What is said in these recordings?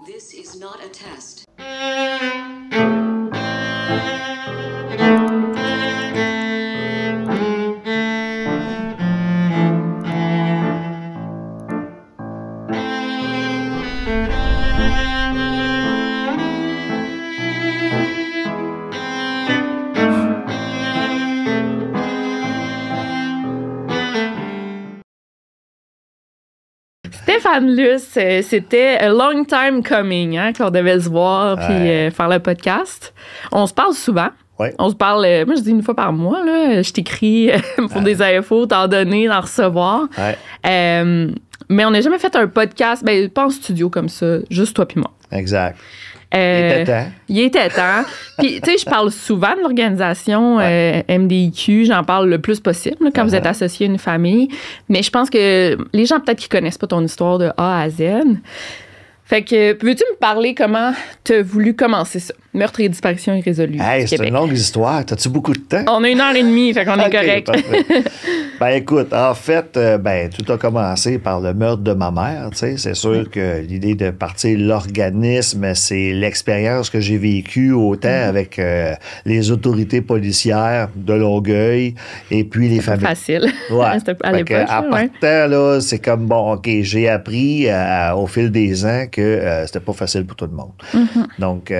This is not a test. Stéphane Luce, c'était a long time coming, hein, qu'on devait se voir puis faire le podcast. On se parle souvent. Ouais. On se parle, moi je dis une fois par mois, là, je t'écris pour des infos, t'en donner, d'en recevoir. Ouais. Mais on n'a jamais fait un podcast, ben pas en studio comme ça, juste toi puis moi. Exact. Il était temps. Il était temps. Puis, tu sais, je parle souvent de l'organisation MDIQ. J'en parle le plus possible là, quand vous êtes associé à une famille. Mais je pense que les gens, peut-être, qui connaissent pas ton histoire de A à Z. Fait que, peux-tu me parler comment tu as voulu commencer ça? Meurtre et disparition irrésolue. Hey, c'est une longue histoire. T'as-tu beaucoup de temps? On a 1h30, fait qu'on est correct. Ben écoute, en fait, tout a commencé par le meurtre de ma mère. Tu sais, c'est sûr que l'idée de partir l'organisme, c'est l'expérience que j'ai vécue autant avec les autorités policières de Longueuil et puis les familles. Facile. Ouais. À l'époque. À partant, là, c'est comme, bon, OK, j'ai appris au fil des ans que c'était pas facile pour tout le monde. Donc,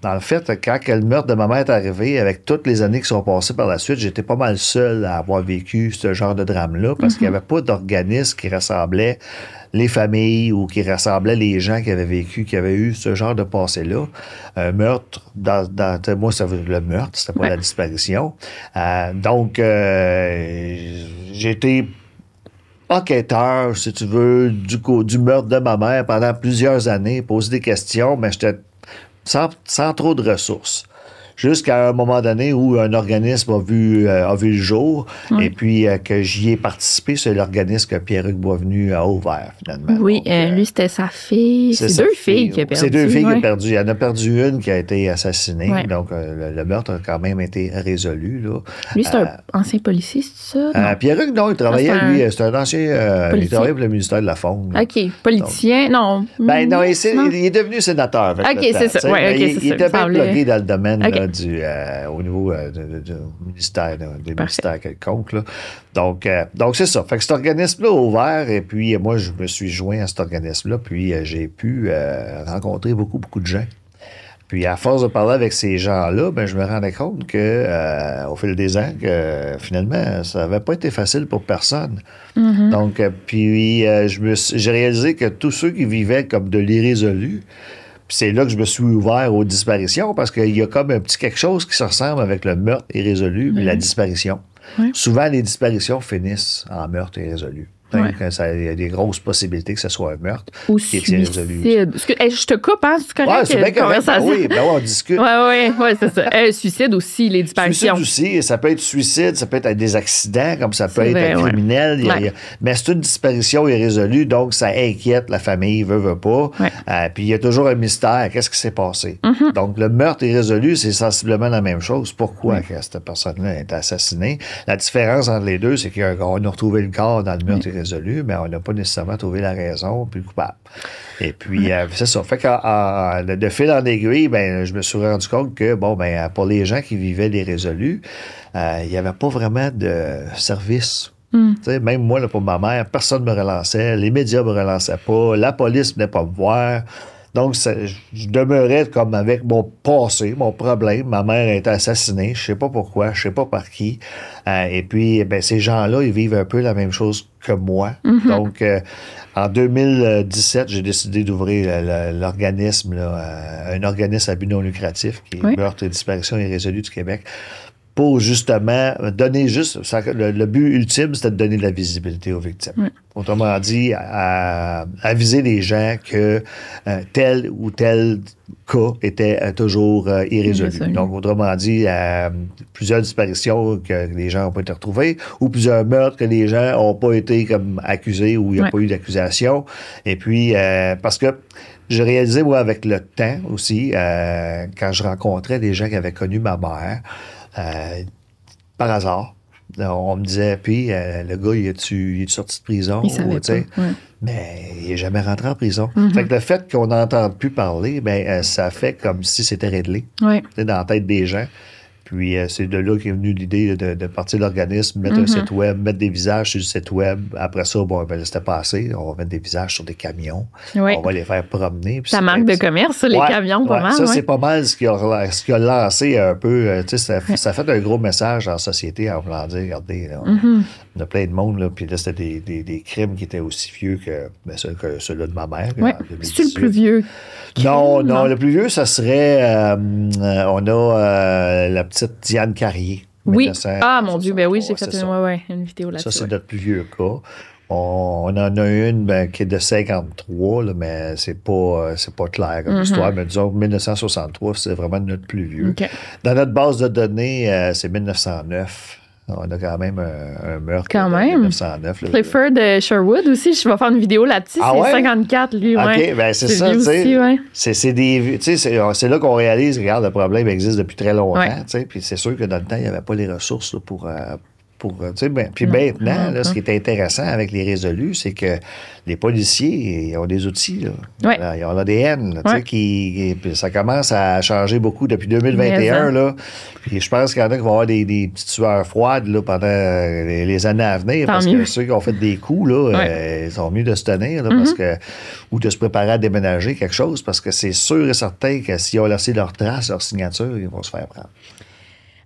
en fait, quand le meurtre de ma mère est arrivé, avec toutes les années qui sont passées par la suite, j'étais pas mal seul à avoir vécu ce genre de drame-là parce qu'il n'y avait pas d'organisme qui rassemblait les familles ou qui rassemblait les gens qui avaient vécu, qui avaient eu ce genre de passé-là. Un meurtre, moi, ça veut le meurtre, c'était pas la disparition. Donc, j'étais enquêteur, si tu veux, du meurtre de ma mère pendant plusieurs années, poser des questions, mais j'étais sans trop de ressources. Jusqu'à un moment donné où un organisme a vu le jour et puis que j'y ai participé, c'est l'organisme que Pierre-Hugues Boisvenu a ouvert, finalement. Oui, donc, lui, c'était sa fille. C'est deux filles qu'il a perdues. C'est deux filles qu'il a perdues. Il en a perdu une qui a été assassinée. Ouais. Donc, le meurtre a quand même été résolu. Là. Lui, c'est un ancien policier, c'est ça? Pierre-Hugues, non, il travaillait, lui, c'est un ancien... il travaillait pour le ministère de la Faune. Là. OK. Politicien, non. Ben non, il est devenu sénateur. OK, c'est ça. Ouais, il était bien bloqué dans le domaine là, au niveau du ministère, des ministères quelconques. Là. Donc c'est ça. Fait que cet organisme-là a ouvert et puis moi, je me suis joint à cet organisme-là puis j'ai pu rencontrer beaucoup de gens. Puis à force de parler avec ces gens-là, ben, je me rendais compte que au fil des ans, que finalement, ça n'avait pas été facile pour personne. Donc, puis j'ai réalisé que tous ceux qui vivaient comme de l'irrésolu, puis c'est là que je me suis ouvert aux disparitions parce qu'il y a comme un petit quelque chose qui se ressemble avec le meurtre irrésolu et la disparition. Souvent, les disparitions finissent en meurtre irrésolu. Il y a des grosses possibilités que ce soit un meurtre ou qui est irrésolu. Je te coupe, hein? C'est correct? Ouais, c'est bien correct. Oui, on discute. Oui, c'est ça. Suicide aussi, les disparitions. Suicide aussi. Ça peut être suicide, ça peut être des accidents, comme ça peut être un criminel. Mais c'est une disparition irrésolue, donc ça inquiète la famille, veut pas. Puis il y a toujours un mystère. Qu'est-ce qui s'est passé? Donc, le meurtre irrésolu, c'est sensiblement la même chose. Pourquoi que cette personne-là a été assassinée? La différence entre les deux, c'est qu'on a retrouvé le corps dans le meurtre résolu, mais on n'a pas nécessairement trouvé la raison puis le coupable. Et puis, c'est ça. Fait que de fil en aiguille, ben, je me suis rendu compte que, pour les gens qui vivaient les résolus, il n'y avait pas vraiment de service. Même moi, là, pour ma mère, personne ne me relançait, les médias ne me relançaient pas, la police ne venait pas me voir. Donc, je demeurais comme avec mon passé, mon problème. Ma mère a été assassinée, je ne sais pas pourquoi, je ne sais pas par qui. Et puis, ces gens-là, ils vivent un peu la même chose que moi. Donc, en 2017, j'ai décidé d'ouvrir l'organisme, un organisme à but non lucratif qui est Meurtre et disparition irrésolue du Québec, pour justement donner le but ultime, c'était de donner de la visibilité aux victimes. Autrement dit, aviser les gens que tel ou tel cas était toujours irrésolu. Donc, autrement dit, plusieurs disparitions que les gens n'ont pas été retrouvés ou plusieurs meurtres que les gens n'ont pas été comme accusés ou il n'y a pas eu d'accusation. Et puis, parce que j'ai réalisé, moi, avec le temps aussi, quand je rencontrais des gens qui avaient connu ma mère, par hasard, on me disait, puis le gars, il est sorti de prison? Il savait pas. mais il n'est jamais rentré en prison. Fait que le fait qu'on n'entende plus parler, ben, ça fait comme si c'était réglé dans la tête des gens. Puis c'est de là qu'est venue l'idée de partir de l'organisme, mettre un site web, mettre des visages sur le site web. Après ça, bon, ben, c'était passé. On va mettre des visages sur des camions. On va les faire promener. Ta marque de commerce, les camions, pas mal. Ça, c'est pas mal ce qui a lancé un peu. Ça fait un gros message en société en voulant dire, regardez, là, on a plein de monde. Là, puis là, c'était des crimes qui étaient aussi vieux que ceux-là de ma mère. C'est-tu le plus vieux? Non, le plus vieux, ça serait... on a la petite Diane Carrier. Oui. Ah, mon Dieu, ben oui, j'ai fait une vidéo là-dessus. Ça, c'est notre plus vieux cas. On en a une qui est de 53, là, mais c'est pas clair comme histoire. Mais disons, 1963, c'est vraiment notre plus vieux. Okay. Dans notre base de données, c'est 1909. On a quand même un meurtre quand de même. 1909. Clifford de Sherwood aussi, je vais faire une vidéo là-dessus. C'est 54, lui. OK, ben c'est ça. C'est là qu'on réalise, regarde, le problème existe depuis très longtemps. Puis c'est sûr que dans le temps, il n'y avait pas les ressources là, pour puis maintenant, là, ce qui est intéressant avec les résolus, c'est que les policiers ils ont des outils. Là. Ils ont l'ADN. Puis ça commence à changer beaucoup depuis 2021. Là. Puis je pense qu'il y en a qui vont avoir des petites sueurs froides là, pendant les années à venir. Parce que ceux qui ont fait des coups, là, ils sont mieux de se tenir là, parce que, ou de se préparer à déménager quelque chose. Parce que c'est sûr et certain que s'ils ont laissé leur trace, leur signature, ils vont se faire prendre.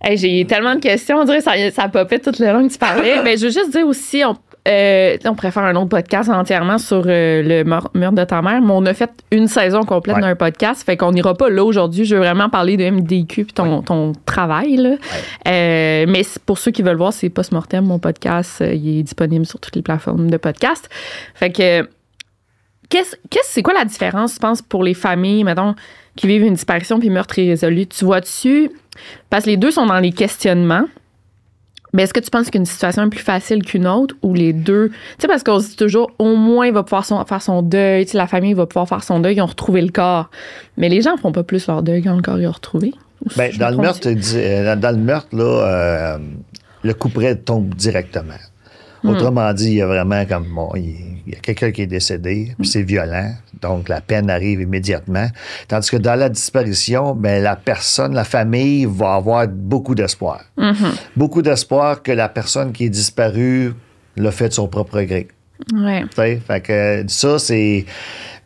Hey, j'ai tellement de questions. On dirait que ça popait tout le long que tu parlais. Mais je veux juste dire aussi, on pourrait faire un autre podcast entièrement sur le meurtre de ta mère, mais on a fait une saison complète d'un podcast. Fait qu'on n'ira pas là aujourd'hui. Je veux vraiment parler de MDQ et ton travail. Là. Mais pour ceux qui veulent voir, c'est Post-Mortem, mon podcast. Il est disponible sur toutes les plateformes de podcast. Fait que, c'est quoi la différence, tu penses, pour les familles, mettons, qui vivent une disparition puis meurtre irrésolu? Tu vois-tu... Parce que les deux sont dans les questionnements. Mais est-ce que tu penses qu'une situation est plus facile qu'une autre ou les deux? Tu sais, parce qu'on se dit toujours, au moins, il va pouvoir faire son deuil. Tu sais, la famille va pouvoir faire son deuil. Ils ont retrouvé le corps. Mais les gens ne font pas plus leur deuil quand le corps est retrouvé. Bien, dans le meurtre, là, le couperet tombe directement. Autrement dit, il y a vraiment comme il y a quelqu'un qui est décédé, puis c'est violent, donc la peine arrive immédiatement. Tandis que dans la disparition, ben la personne, la famille va avoir beaucoup d'espoir. Beaucoup d'espoir que la personne qui est disparue l'a fait de son propre gré. Fait que ça, c'est...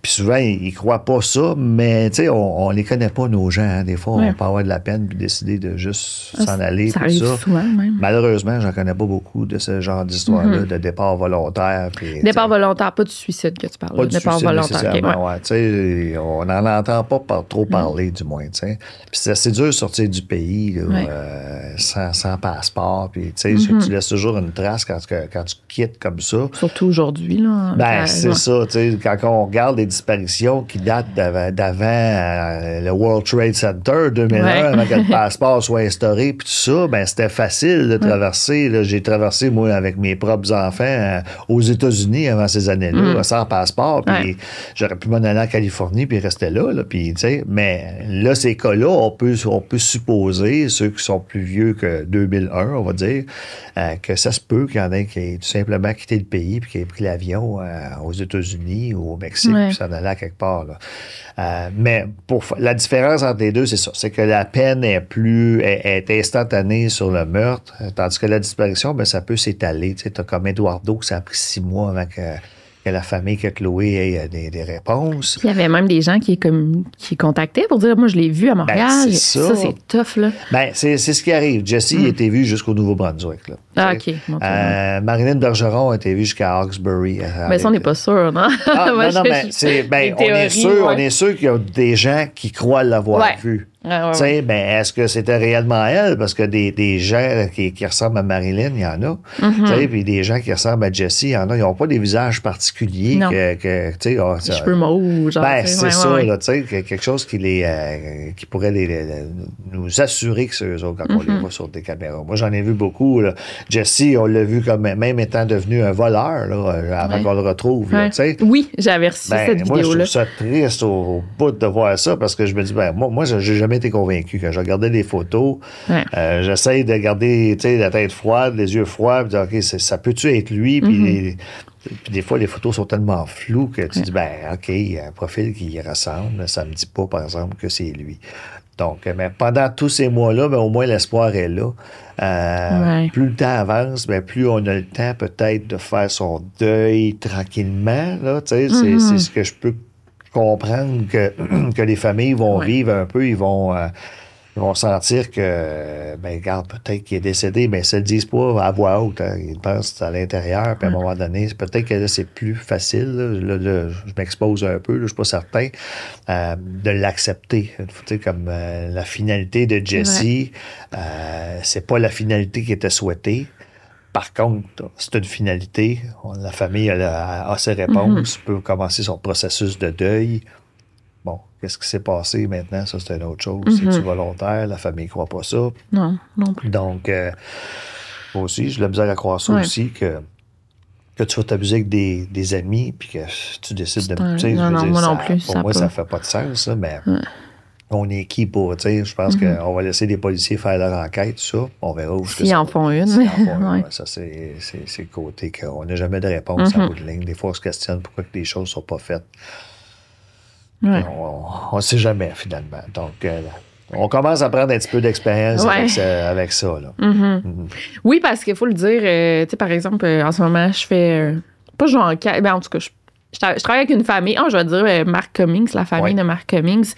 Puis souvent, ils croient pas ça, mais tu sais, on les connaît pas, nos gens. Hein. Des fois, on peut avoir de la peine puis décider de juste s'en aller. Ça arrive souvent, même. Malheureusement, j'en connais pas beaucoup de ce genre d'histoire-là, de départ volontaire. Puis, départ volontaire, pas de suicide que tu parles. Pas de départ suicide volontaire. Okay, on n'en entend pas trop parler, du moins. T'sais. Puis c'est assez dur de sortir du pays là, sans passeport. Puis tu laisses toujours une trace quand tu quittes comme ça. Surtout aujourd'hui. Là, ben, c'est ça. Quand on regarde les disparitions qui datent d'avant le World Trade Center 2001, avant que le passeport soit instauré, puis tout ça, ben c'était facile de traverser. Là, j'ai traversé, moi, avec mes propres enfants aux États-Unis avant ces années-là, sans passeport, puis j'aurais pu m'en aller en Californie puis rester là, puis, mais là, ces cas-là, on peut supposer, ceux qui sont plus vieux que 2001, on va dire, que ça se peut qu'il y en ait qui aient tout simplement quitté le pays puis qui aient pris l'avion aux États-Unis ou au Mexique, puis s'en aller à quelque part. Là. Mais la différence entre les deux, c'est ça. C'est que la peine est instantanée sur le meurtre, tandis que la disparition, ben, ça peut s'étaler. Tu as comme Eduardo, que ça a pris 6 mois avant que la famille, que Chloé ait des réponses. Il y avait même des gens qui contactaient pour dire, moi, je l'ai vu à Montréal. Ben, ça, c'est tough, là. Ben, c'est ce qui arrive. Jesse a été vu jusqu'au Nouveau-Brunswick. Là. Ah, OK. Marilyn Bergeron a été vue jusqu'à Hawkesbury. Mais ça, on n'est pas sûr, non? Non, on est sûr qu'il y a des gens qui croient l'avoir vu. Ben, est-ce que c'était réellement elle? Parce que des gens qui ressemblent à Marilyn, il y en a. Puis des gens qui ressemblent à Jessie, il y en a. Ils n'ont pas des visages particuliers. Cheveux mauves, genre. Ben, c'est ça, là, quelque chose qui pourrait nous assurer que c'est eux autres quand on les voit sur des caméras. Moi, j'en ai vu beaucoup. Là. Jessie, on l'a vu comme même étant devenu un voleur là, avant qu'on le retrouve. Là, oui, j'avais reçu cette vidéo-là. Moi, je trouve ça triste au bout de voir ça parce que je me dis, moi, j'ai jamais jamais été convaincu. Quand je regardais les photos, j'essaie de garder la tête froide, les yeux froids, puis de dire, OK, ça peut-tu être lui? Puis des fois, les photos sont tellement floues que tu dis, ben, OK, il y a un profil qui y ressemble. Ça me dit pas, par exemple, que c'est lui. Donc, mais pendant tous ces mois-là, ben, au moins, l'espoir est là. Plus le temps avance, ben, plus on a le temps, peut-être, de faire son deuil tranquillement. Là, c'est ce que je peux comprendre que les familles vont vivre un peu. Ils vont sentir que, ben, regarde, peut-être qu'il est décédé, mais ils ne se le disent pas à voix haute. Hein. Ils pensent à l'intérieur, puis à un moment donné, peut-être que là, c'est plus facile. Là, je m'expose un peu, là, je ne suis pas certain de l'accepter. Comme la finalité de Jesse, c'est pas la finalité qui était souhaitée. Par contre, c'est une finalité. La famille a ses réponses, peut commencer son processus de deuil. Bon, qu'est-ce qui s'est passé maintenant? Ça, c'est une autre chose. C'est-tu volontaire? La famille ne croit pas ça. Non plus. Donc, moi aussi, j'ai de la misère à croire ça aussi, que tu vas t'abuser avec des amis, puis que tu décides de... moi non plus. Pour moi, ça ne fait pas de sens, ça, mais on est qui pour... Je pense qu'on va laisser les policiers faire leur enquête, ça. On verra où S'ils en font une. Ça, c'est le côté qu'on n'a jamais de réponse en bout de ligne. Des fois, on se questionne pourquoi que les choses ne sont pas faites. On ne sait jamais, finalement. Donc, on commence à prendre un petit peu d'expérience avec ça. Là. Oui, parce qu'il faut le dire, par exemple, en ce moment, je fais... pas genre... Ben, en tout cas, je travaille avec une famille. Je vais dire Mark Cummings, la famille de Mark Cummings.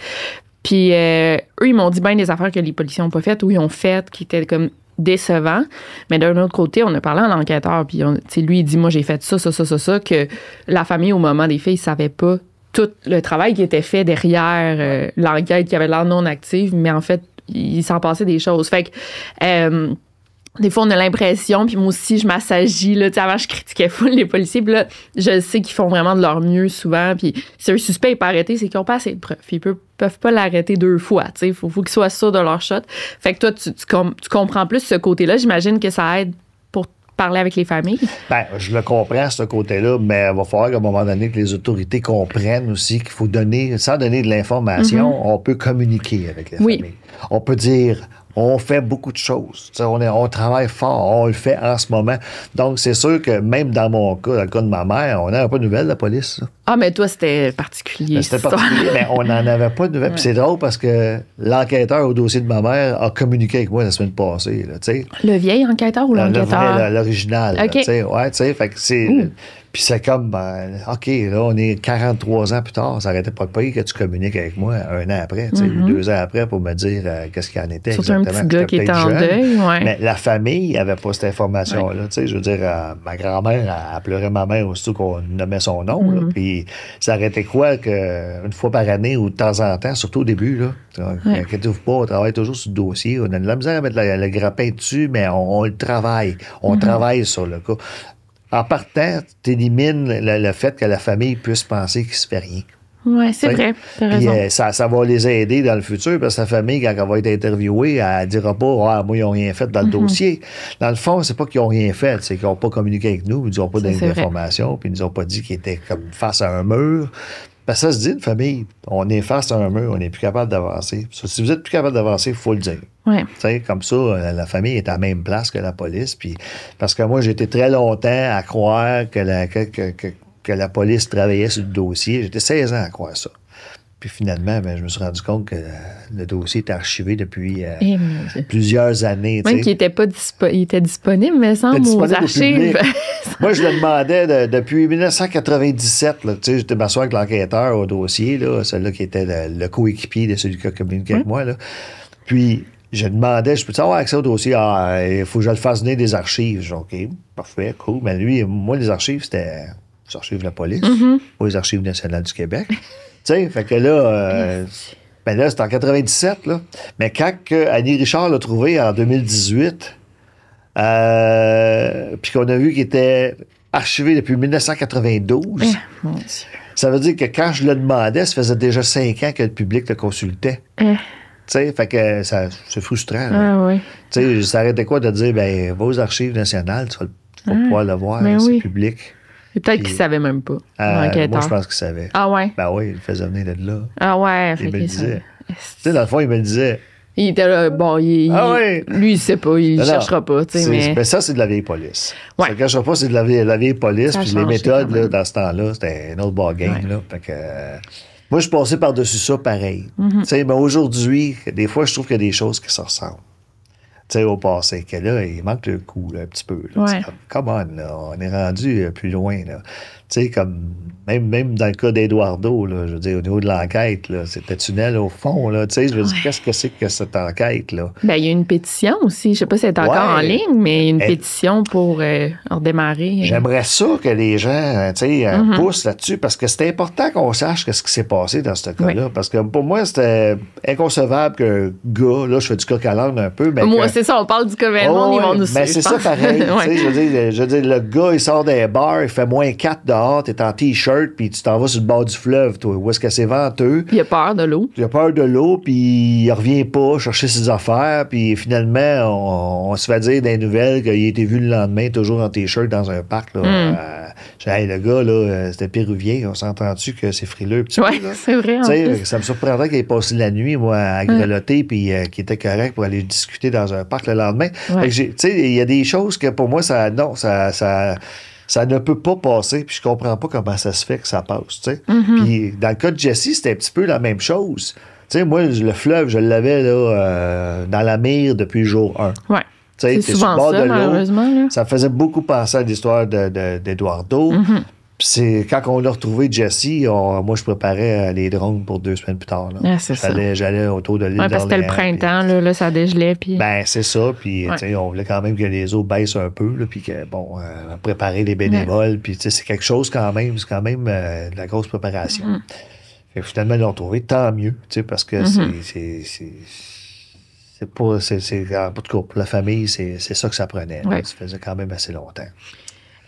Puis, eux, ils m'ont dit bien des affaires que les policiers n'ont pas faites ou ils ont faites qui étaient comme décevants. Mais d'un autre côté, on a parlé à l'enquêteur. Puis, lui, il dit, moi, j'ai fait ça, que la famille, au moment des faits, ils ne savaient pas tout le travail qui était fait derrière l'enquête qui avait l'air non active, mais en fait, il s'en passait des choses. Fait que des fois, on a l'impression, puis moi aussi, je m'assagis, là, avant, je critiquais full les policiers, puis là, je sais qu'ils font vraiment de leur mieux souvent, puis si un suspect n'est pas arrêté, c'est qu'ils n'ont pas assez de preuves. Ils peuvent pas l'arrêter 2 fois, tu sais, faut qu'ils soient sûrs de leur shot. Fait que toi, tu comprends plus ce côté-là, j'imagine que ça aide pour parler avec les familles? Bien, je le comprends, ce côté-là, mais il va falloir qu'à un moment donné, que les autorités comprennent aussi qu'il faut donner, sans donner de l'information, on peut communiquer avec les familles. On peut dire, on fait beaucoup de choses. On travaille fort, on le fait en ce moment. Donc, c'est sûr que même dans mon cas, dans le cas de ma mère, on n'avait pas de nouvelles de la police. Là. Ah, mais toi, c'était particulier. C'était particulier, mais on n'en avait pas de nouvelles. Puis c'est drôle parce que l'enquêteur au dossier de ma mère a communiqué avec moi la semaine passée. Là, le vieil enquêteur ou l'enquêteur? L'original. OK. Fait que c'est... Puis c'est comme, OK, là, on est 43 ans plus tard, ça n'arrêtait pas de payer que tu communiques avec moi 1 an après, ou 2 ans après pour me dire qu'est-ce qu'il en était surtout exactement. Un petit gars qui était en deuil, Mais la famille n'avait pas cette information-là. Je veux dire, ma grand-mère, elle pleurait ma mère aussitôt qu'on nommait son nom. Là, puis ça arrêtait quoi qu'une fois par année ou de temps en temps, surtout au début, là, inquiétez-vous pas, on travaille toujours sur le dossier. On a de la misère à mettre le grappin dessus, mais on le travaille. On travaille sur le cas. En partant, tu élimines le fait que la famille puisse penser qu'il ne se fait rien. Oui, c'est vrai. T'as raison. Puis ça va les aider dans le futur parce que sa famille, quand elle va être interviewée, elle ne dira pas moi, ils n'ont rien fait dans le dossier. Dans le fond, c'est pas qu'ils n'ont rien fait, c'est qu'ils n'ont pas communiqué avec nous, ils n'ont pas donné d'informations, puis ils nous ont pas dit qu'ils étaient comme face à un mur. Parce que ça se dit, une famille, on est face à un mur, on n'est plus capable d'avancer. Si vous êtes plus capable d'avancer, il faut le dire. Comme ça, la famille est à la même place que la police. Puis, parce que moi, j'ai été très longtemps à croire que la police travaillait sur le dossier. J'étais 16 ans à croire ça. Puis finalement, je me suis rendu compte que le dossier était archivé depuis plusieurs années. Même qu'il n'était pas il était disponible, mais semble, aux archives. Moi, je le demandais depuis 1997. Là, j'étais m'asseoir avec l'enquêteur au dossier, là, celui-là qui était le coéquipier de celui qui a communiqué avec moi. Là. Puis, je demandais, je peux avoir accès au dossier? Il faut que je le fasse donner des archives. Je dis, OK, parfait, cool. Mais lui, moi, les archives, c'était les archives de la police, pas les archives nationales du Québec. Fait que là, là, c'est en 97, là. Mais quand Annie Richard l'a trouvé en 2018, puis qu'on a vu qu'il était archivé depuis 1992, mon Dieu. Ça veut dire que quand je le demandais, ça faisait déjà 5 ans que le public le consultait. Fait que c'est frustrant. Ça arrêtait quoi de dire, va aux archives nationales, tu vas pouvoir le voir, c'est public. Et peut-être qu'il ne savait même pas. Moi, je pense qu'il savait. Ah ouais? Ben oui, il le faisait venir de là. Ah ouais, il me le disait. Tu sais, dans le fond, il me le disait. Il était là, bon, lui, il sait pas, il cherchera pas, tu sais, mais ça, c'est de la vieille police. Ouais. Ça ne cachera pas, c'est de la vieille police, Ça puis change, les méthodes, quand même. là, dans ce temps-là, c'était un autre ballgame, là. Fait que, moi, je suis passé par-dessus ça pareil. Tu sais, mais aujourd'hui, des fois, je trouve qu'il y a des choses qui se ressemblent. Tu sais, au passé, que là, il manque le coup, là, un petit peu. Là. Ouais. Come on, là, on est rendu plus loin, là. Tu sais, comme, même dans le cas d'Eduardo, là, je veux dire, au niveau de l'enquête, là, c'était tunnel au fond, là. Tu sais, je veux dire, qu'est-ce que c'est que cette enquête, là? ben, il y a une pétition aussi. Je sais pas si elle est encore en ligne, mais il y a une pétition pour redémarrer. J'aimerais ça que les gens, tu sais, poussent là-dessus, parce que c'est important qu'on sache ce qui s'est passé dans ce cas-là. Parce que pour moi, c'était inconcevable qu'un gars, là, je fais du coq à l'âne un peu, mais moi, c'est ça, on parle du Covenant, ils vont nous suivre. Mais c'est ça pareil. Tu sais, je veux dire, le gars, il sort d'un bar, il fait -4 dehors, t'es en T-shirt, puis tu t'en vas sur le bord du fleuve, toi, où est-ce que c'est venteux. Il a peur de l'eau. Il a peur de l'eau, puis il revient pas chercher ses affaires, puis finalement, on se fait dire des nouvelles qu'il a été vu le lendemain, toujours en T-shirt dans un parc. Là. Hey, le gars, là, c'était péruvien. On s'entend-tu que c'est frileux un petit peu? Oui, c'est vrai. En plus. Ça me surprendrait qu'il ait passé la nuit, moi, à grelotter, puis qu'il était correct pour aller discuter dans un parc le lendemain. Ouais. Tu sais, il y a des choses que pour moi, ça ne peut pas passer, puis je comprends pas comment ça se fait que ça passe, tu sais. Puis dans le cas de Jesse, c'était un petit peu la même chose. Tu sais, moi, le fleuve, je l'avais là dans la mire depuis le jour 1. Ouais. C'est souvent ça, malheureusement. Là. Ça faisait beaucoup penser à l'histoire d'Eduardo. Puis c'est quand on a retrouvé Jesse, moi, je préparais les drones pour 2 semaines plus tard. Là. J'allais autour de l'île d'Orléans. Parce que c'était le printemps, là, ça dégelait. Puis... Ben, c'est ça. Puis, tu sais, on voulait quand même que les eaux baissent un peu. Là, puis que, bon, préparer les bénévoles. Puis, tu sais, c'est quelque chose quand même. C'est quand même de la grosse préparation. Fait que finalement, ils l'ont trouvé. Tant mieux. Tu sais, parce que c'est pas. En tout cas, pour la famille, c'est ça que ça prenait. Ça faisait quand même assez longtemps.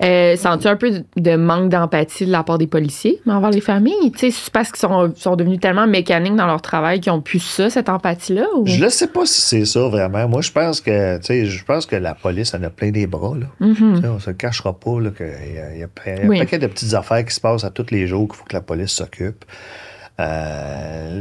Sens-tu un peu de manque d'empathie de la part des policiers envers les familles? Tu sais, c'est parce qu'ils sont devenus tellement mécaniques dans leur travail qu'ils ont plus ça, cette empathie-là? Ou? Je ne sais pas si c'est ça vraiment. Moi, je pense que la police en a plein des bras. Là. On se cachera pas qu'il y a un paquet de petites affaires qui se passent à tous les jours qu'il faut que la police s'occupe.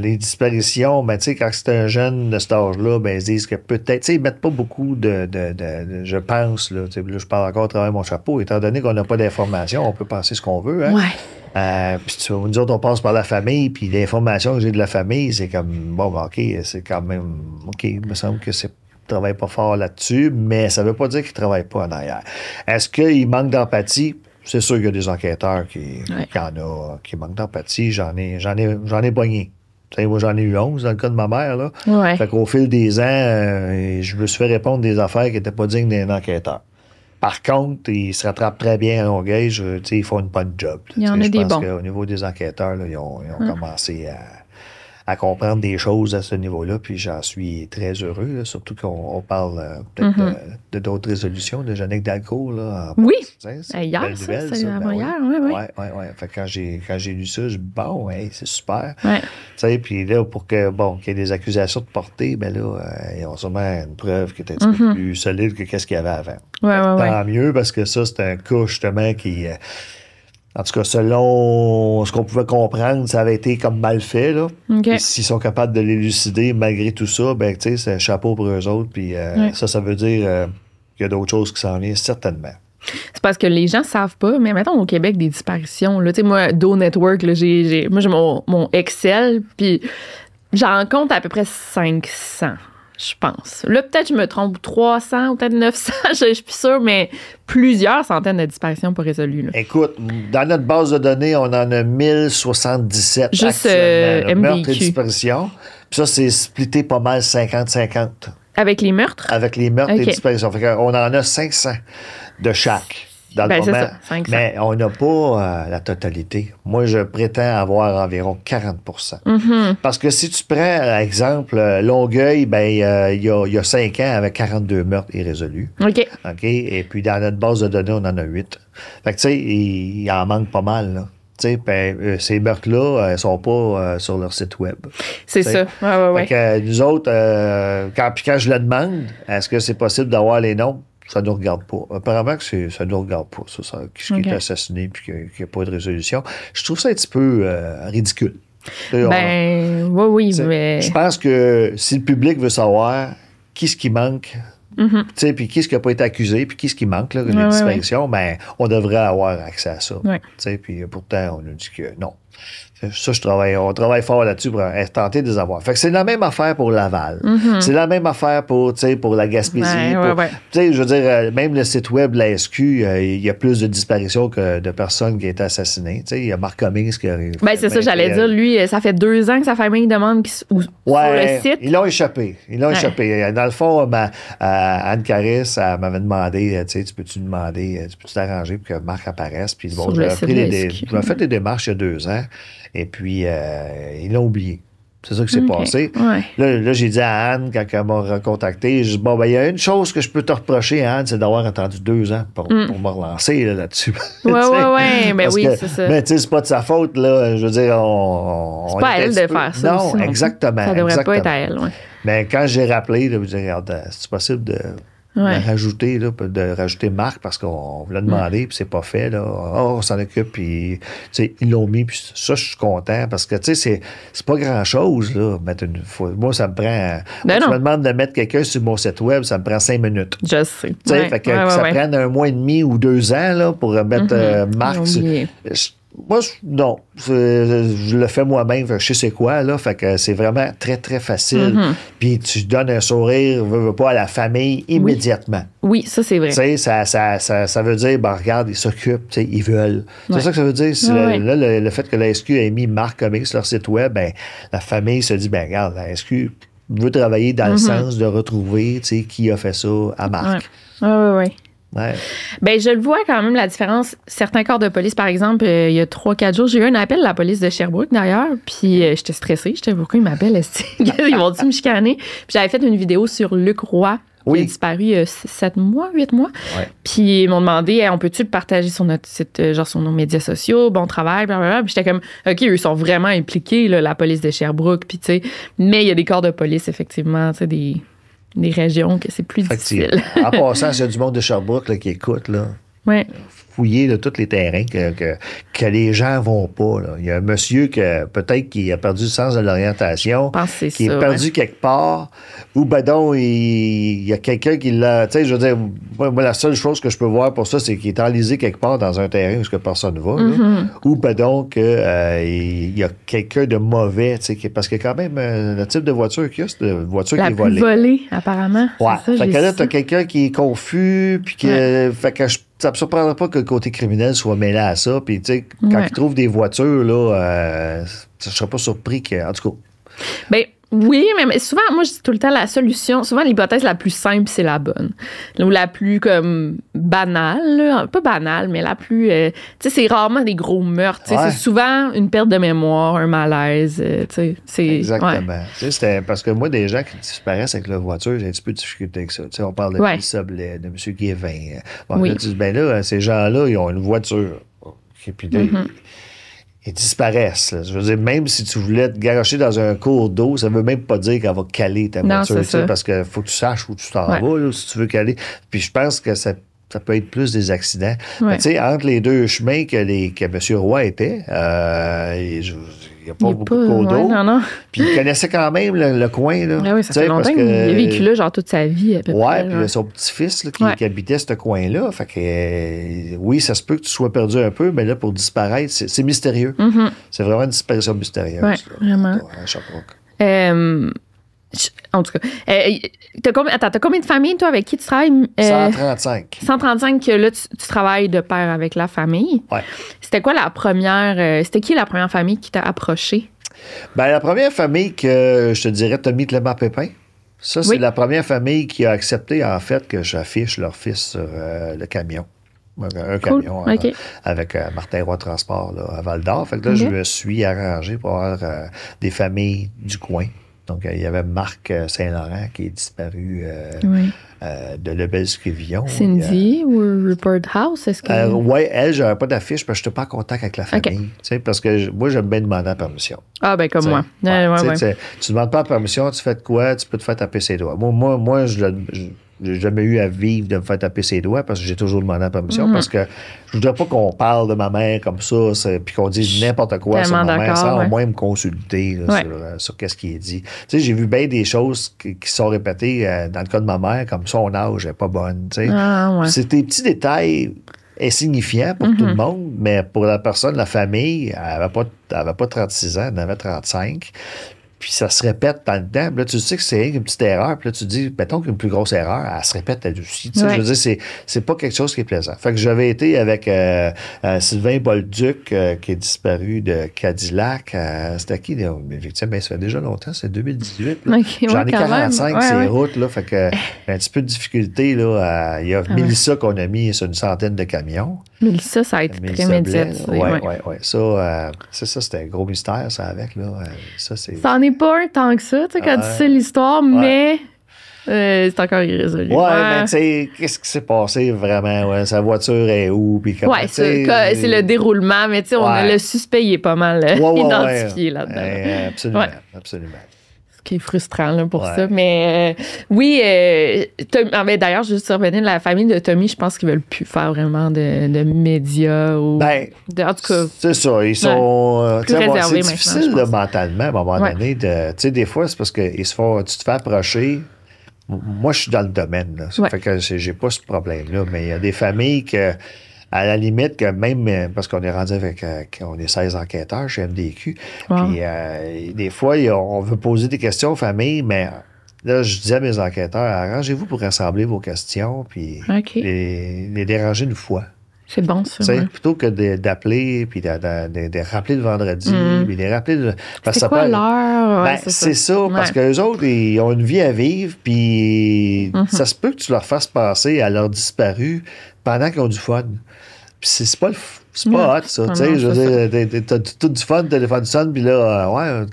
Les disparitions, ben, tu sais, quand c'est un jeune de cet âge-là, ben, ils disent que peut-être, tu sais, ils mettent pas beaucoup je pense, là, je parle encore à travers mon chapeau, étant donné qu'on n'a pas d'informations, on peut penser ce qu'on veut, hein. Ouais. Puis nous autres, on passe par la famille, puis l'information que j'ai de la famille, c'est comme, bon, ben, OK, c'est quand même, OK, il me semble que c'est ne travaille pas fort là-dessus, mais ça veut pas dire qu'il ne travaille pas en arrière. Est-ce qu'il manque d'empathie? C'est sûr qu'il y a des enquêteurs qui manquent d'empathie. J'en ai pogné. Moi, j'en ai eu 11 dans le cas de ma mère. Là. Ouais. Fait qu'au fil des ans, je me suis fait répondre des affaires qui n'étaient pas dignes d'un enquêteur. Par contre, ils se rattrapent très bien à Longueuil. Ils font une bonne job. Il y en a des bons. Je pense qu'au niveau des enquêteurs, là, ils ont commencé à comprendre des choses à ce niveau-là, puis j'en suis très heureux, là, surtout qu'on parle peut-être de d'autres résolutions de Jannick Dalcourt. Là, oui, hier, c'est avant-hier, oui. Ouais. Fait que quand j'ai lu ça, je dis, bon, c'est super. Ouais. Puis là, pour qu'il y ait des accusations de portée, ben là, ils ont sûrement une preuve qui est un petit peu plus solide que ce qu'il y avait avant. Tant mieux, parce que ça, c'est un cas, justement, qui... En tout cas, selon ce qu'on pouvait comprendre, ça avait été comme mal fait, là. Okay. S'ils sont capables de l'élucider malgré tout ça, ben, tu sais, c'est un chapeau pour eux autres. Puis ça veut dire qu'il y a d'autres choses qui s'en viennent, certainement. C'est parce que les gens savent pas, mais mettons au Québec, des disparitions, là, tu sais, moi, Do Network, là, j'ai mon Excel, puis j'en compte à peu près 500. Je pense. Là, peut-être je me trompe, 300 ou peut-être 900, je suis plus sûre, mais plusieurs centaines de disparitions pas résolues. Là. Écoute, dans notre base de données, on en a 1077 juste actuellement. Meurtres et MDQ. disparitions. Puis ça, c'est splitté pas mal 50-50. Avec les meurtres? Avec les meurtres et disparitions. Fait qu'on en a 500 de chaque. Dans le moment. Ça, 500. Mais on n'a pas la totalité. Moi, je prétends avoir environ 40 Parce que si tu prends, par exemple, Longueuil, ben il y a 5 ans avec 42 meurtres irrésolus. OK. Et puis, dans notre base de données, on en a 8. Fait que, tu sais, il en manque pas mal, là. Ces meurtres-là ne sont pas sur leur site web. C'est ça. Ouais. Fait que nous autres, quand je le demande, est-ce que c'est possible d'avoir les noms? Ça ne nous regarde pas. Apparemment que ça ne nous regarde pas, ça qui est assassiné puis qu'il n'y a pas de résolution. Je trouve ça un petit peu ridicule. Oui, mais... Je pense que si le public veut savoir qui ce qui manque, puis qui ce qui n'a pas été accusé, puis qui ce qui manque, là, les disparitions, ben, on devrait avoir accès à ça. Puis pourtant, on nous dit que non. Ça, on travaille fort là-dessus pour tenter de les avoir. Fait que c'est la même affaire pour Laval. C'est la même affaire pour la Gaspésie. Je veux dire, même le site web de la SQ, il y a plus de disparitions que de personnes qui ont été assassinées. Il y a Marc Cummings qui arrive. C'est ça, j'allais dire. Lui, ça fait 2 ans que sa famille demande sur le site. Ils l'ont échappé. Dans le fond, Anne Caris, elle m'avait demandé, tu peux-tu t'arranger pour que Marc apparaisse? Puis bon, j'ai fait des démarches il y a 2 ans. Et puis, ils l'ont oublié. C'est ça qui s'est passé. Là, j'ai dit à Anne, quand elle m'a recontacté, j'ai dit, bon, il y a une chose que je peux te reprocher, Anne, c'est d'avoir attendu 2 ans pour me relancer là-dessus. Oui, c'est ça. Mais tu sais, c'est pas de sa faute, là. Je veux dire, c'est pas à elle de faire ça. Non, aussi, exactement. Ça devrait pas être à elle, Mais quand j'ai rappelé, je me disais, regarde, c'est possible de rajouter Marc parce qu'on l'a demandé, puis c'est pas fait, là. On s'en occupe, puis ils l'ont mis, puis ça, je suis content parce que, c'est pas grand-chose, là, mettre moi, ça me prend... tu me demandes de mettre quelqu'un sur mon site web, ça me prend 5 minutes. Je sais. Fait que ça prenne 1 mois et demi ou 2 ans, là, pour mettre Marc sur... Moi, non. Je le fais moi-même. Je sais quoi, là. Fait que c'est vraiment très, très facile. Puis tu donnes un sourire, veux pas, à la famille immédiatement. Oui, ça, c'est vrai. Ça veut dire, regarde, ils s'occupent, ils veulent. C'est ça que ça veut dire. Là, le fait que la SQ ait mis Marc Cummings sur leur site web, la famille se dit, regarde, la SQ veut travailler dans le sens de retrouver, qui a fait ça à Marc. Oui. Je le vois quand même, la différence. Certains corps de police, par exemple, il y a 3-4 jours, j'ai eu un appel de la police de Sherbrooke, d'ailleurs, puis j'étais stressée. J'étais, pourquoi ils m'appellent? Ils vont-tu me chicaner? Puis j'avais fait une vidéo sur Luc Roy, qui a disparu il y a 8 mois. Puis ils m'ont demandé, on peut-tu le partager sur notre site, sur nos médias sociaux, bon travail, blablabla. Puis j'étais comme, OK, eux sont vraiment impliqués, là, la police de Sherbrooke, puis mais il y a des corps de police, effectivement, des régions que c'est plus difficile. En passant, s'il y a du monde de Sherbrooke là, qui écoute, là, fouiller tous les terrains que les gens vont pas. Là. Il y a un monsieur peut-être qui a perdu le sens de l'orientation, qui est perdu quelque part, ou il y a quelqu'un qui l'a... Tu sais, je veux dire, moi, la seule chose que je peux voir pour ça, c'est qu'il est enlisé quelque part dans un terrain où personne ne va. Là. Ou il y a quelqu'un de mauvais, tu sais, parce que quand même, le type de voiture qu'il y a, c'est une voiture qui est volée. Volée, apparemment. Ouais. Fait que là, t'as quelqu'un qui est confus, puis fait que ça me surprendra pas que le côté criminel soit mêlé à ça. Puis, tu sais, quand ils trouvent des voitures, là, je serais pas surpris que... En tout cas... Oui, mais souvent, moi, je dis tout le temps la solution. Souvent, l'hypothèse la plus simple, c'est la bonne. Ou la plus, comme, banale. Là. Pas banale, mais la plus... tu sais, c'est rarement des gros meurtres. C'est souvent une perte de mémoire, un malaise. Exactement. C'était parce que moi, des gens qui disparaissent avec leur voiture, j'ai un petit peu de difficulté avec ça. T'sais, on parle de Mélissa Blais, de M. Guévin. Là, ces gens-là, ils ont une voiture. Et puis, ils disparaissent. Là. Je veux dire, même si tu voulais te garocher dans un cours d'eau, ça veut même pas dire qu'elle va caler ta voiture. Parce qu'il faut que tu saches où tu t'en vas, là, si tu veux caler. Puis je pense que ça peut être plus des accidents. Mais tu sais, entre les 2 chemins que M. Roy était, il n'y a pas beaucoup de cours d'eau. Puis il connaissait quand même le coin. Là, oui, ça fait longtemps qu'il a vécu là, genre toute sa vie. À peu près, puis son petit-fils là, qui habitait ce coin-là. Fait que oui, ça se peut que tu sois perdu un peu, mais là, pour disparaître, c'est mystérieux. C'est vraiment une disparition mystérieuse. Oui, vraiment. En tout cas, t'as combien de familles, toi, avec qui tu travailles? 135. 135, que là, tu travailles de pair avec la famille. Oui. C'était quoi la première... c'était qui la première famille qui t'a approché? La première famille que, je te dirais, Tommy Clément Pépin. Ça, c'est la première famille qui a accepté, en fait, que j'affiche leur fils sur le camion. Un camion avec Martin Roy Transport là, à Val-d'Or. Fait que là, je me suis arrangé pour avoir des familles du coin. Donc, il y avait Marc Saint-Laurent qui est disparu de Lebel-Scrivillon. Cindy ou Rupert House, est-ce que... oui, elle, j'avais pas d'affiche parce que je n'étais pas en contact avec la famille. Parce que moi, j'aime bien demander la permission. Ah, ben comme moi. Tu ne demandes pas la permission, tu fais de quoi, tu peux te faire taper ses doigts. Moi, j'ai jamais eu à vivre de me faire taper ses doigts parce que j'ai toujours demandé la permission. Parce que je voudrais pas qu'on parle de ma mère comme ça, puis qu'on dise n'importe quoi sur ma mère sans au moins me consulter là, sur qu'est-ce qui est dit. Tu sais, j'ai vu bien des choses qui sont répétées dans le cas de ma mère, comme son âge n'est pas bonne. Tu sais. C'est des petits détails insignifiant pour tout le monde, mais pour la personne, la famille, elle n'avait pas 36 ans, elle en avait 35. Puis ça se répète dans le temps. Puis là, tu sais que c'est une petite erreur. Puis là, tu te dis, mettons qu'une plus grosse erreur, elle se répète elle aussi. Je veux dire, c'est pas quelque chose qui est plaisant. Fait que j'avais été avec Sylvain Bolduc, qui est disparu de Cadillac. C'était qui, les victimes? Ben, ça fait déjà longtemps, c'est 2018. J'en ai 45 ces routes. Là, fait que un petit peu de difficulté. Là, il y a Mélissa qu'on a mis sur une centaine de camions. Mélissa, ça a été très médiatisé. Oui. Ça, c'était un gros mystère, ça, avec. Là. Ça en est pas un tant que ça, tu sais, quand tu sais l'histoire, mais c'est encore irrésolu. Mais tu sais, qu'est-ce qui s'est passé vraiment? Sa voiture est où? Puis comment, c'est le déroulement, mais tu sais, le suspect, il est pas mal identifié là-dedans. Absolument. Qui est frustrant là, pour ça. Mais oui, d'ailleurs, juste revenir de la famille de Tommy, je pense qu'ils veulent plus faire vraiment de médias. Ou en tout cas, c'est ça. Ils sont plus réservés c'est difficile maintenant, mentalement, à un moment donné. Tu sais, des fois, c'est parce que tu te fais approcher. Moi, je suis dans le domaine. Là. Ça fait que j'ai pas ce problème-là. Mais il y a des familles que, à la limite, que même, parce qu'on est rendu avec, on est 16 enquêteurs chez MDQ, puis des fois, on veut poser des questions aux familles, mais là, je disais à mes enquêteurs, arrangez-vous pour rassembler vos questions, puis les déranger une fois. C'est bon, ça. Plutôt que d'appeler, puis de rappeler le vendredi, puis de rappeler... C'est quoi l'heure? C'est ça, parce qu'eux autres, ils ont une vie à vivre, puis ça se peut que tu leur fasses passer à leur disparu pendant qu'ils ont du fun. Puis c'est pas hot, ça. Tu sais, je veux dire, t'as tout du fun, le téléphone sonne, puis là,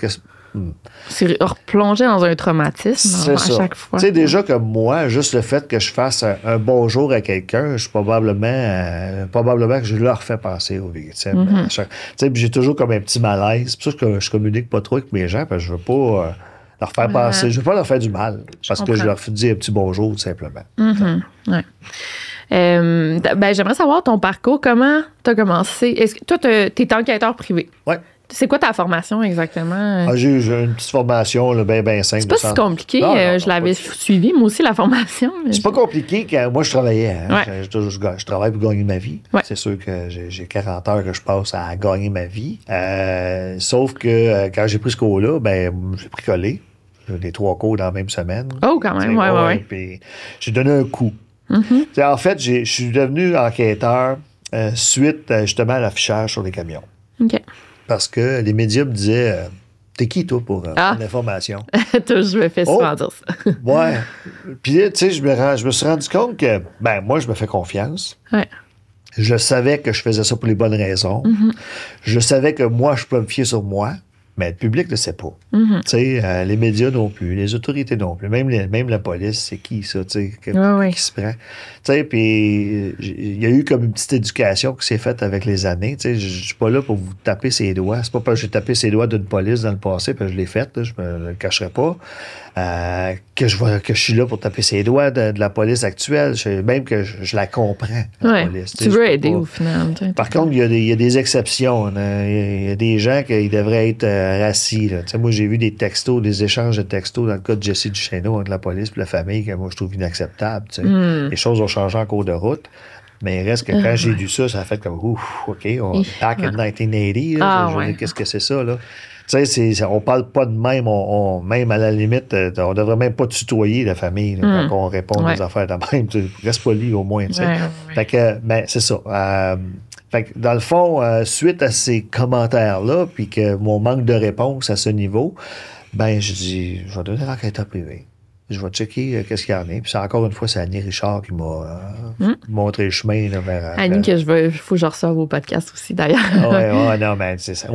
c'est replonger dans un traumatisme à chaque fois. Tu sais, déjà que moi, juste le fait que je fasse un bonjour à quelqu'un, je suis probablement que je leur fais passer aux victimes. Tu sais, puis j'ai toujours comme un petit malaise. C'est pour ça que je communique pas trop avec mes gens, parce que je veux pas leur faire passer. Je veux pas leur faire du mal, parce que je leur dis un petit bonjour, tout simplement. J'aimerais savoir ton parcours. Comment tu as commencé? Est-ce que toi, tu es enquêteur privé? Oui. C'est quoi ta formation exactement? J'ai eu une petite formation bien simple. C'est pas si compliqué. Je l'avais suivi, moi aussi, la formation. C'est pas compliqué quand moi, je travaillais. Je travaille pour gagner ma vie. C'est sûr que j'ai 40 heures que je passe à gagner ma vie. Sauf que quand j'ai pris ce cours-là, j'ai bricolé. Les 3 cours dans la même semaine. Oh, quand même, oui. Puis j'ai donné un coup. En fait, je suis devenu enquêteur suite justement à l'affichage sur les camions. OK. Parce que les médias me disaient t'es qui, toi, pour l'information? Je me fais souvent dire ça. Puis, tu sais, je me suis rendu compte que, moi, je me fais confiance. Je savais que je faisais ça pour les bonnes raisons. Je savais que moi, je peux me fier sur moi. Mais le public ne le sait pas. Tu sais, les médias non plus, les autorités non plus, même la police, c'est qui ça, tu sais, qui se prend. Tu sais, puis il y a eu comme une petite éducation qui s'est faite avec les années. Tu sais, je suis pas là pour vous taper ses doigts. C'est pas parce que j'ai tapé ses doigts d'une police dans le passé, parce que je l'ai faite, je me le cacherai pas. Que je suis là pour taper ses doigts de la police actuelle. Même que je la comprends, la police. Tu veux aider au final. Par contre, il y a des exceptions. Il y a des gens qui devraient être rassis. Moi, j'ai vu des textos, des échanges de textos dans le cas de Jesse Duchesneau entre la police et la famille que moi, je trouve inacceptable. Les choses ont changé en cours de route. Mais il reste que quand j'ai lu ça, ça a fait comme ouf, OK, back in 1980. Qu'est-ce que c'est ça, là? Tu sais, on parle pas de même, même à la limite, on devrait même pas tutoyer la famille quand on répond aux affaires de même. Reste poli au moins, tu sais. Fait que, c'est ça. Fait que dans le fond, suite à ces commentaires-là, puis que mon manque de réponse à ce niveau, je dis, je vais donner l'enquêteur privé. Je vais checker qu'est-ce qu'il y en a. Puis c'est encore une fois, c'est Annie Richard qui m'a montré le chemin là, vers... Annie, il faut que je reçoive au podcast aussi, d'ailleurs. Non, c'est ça.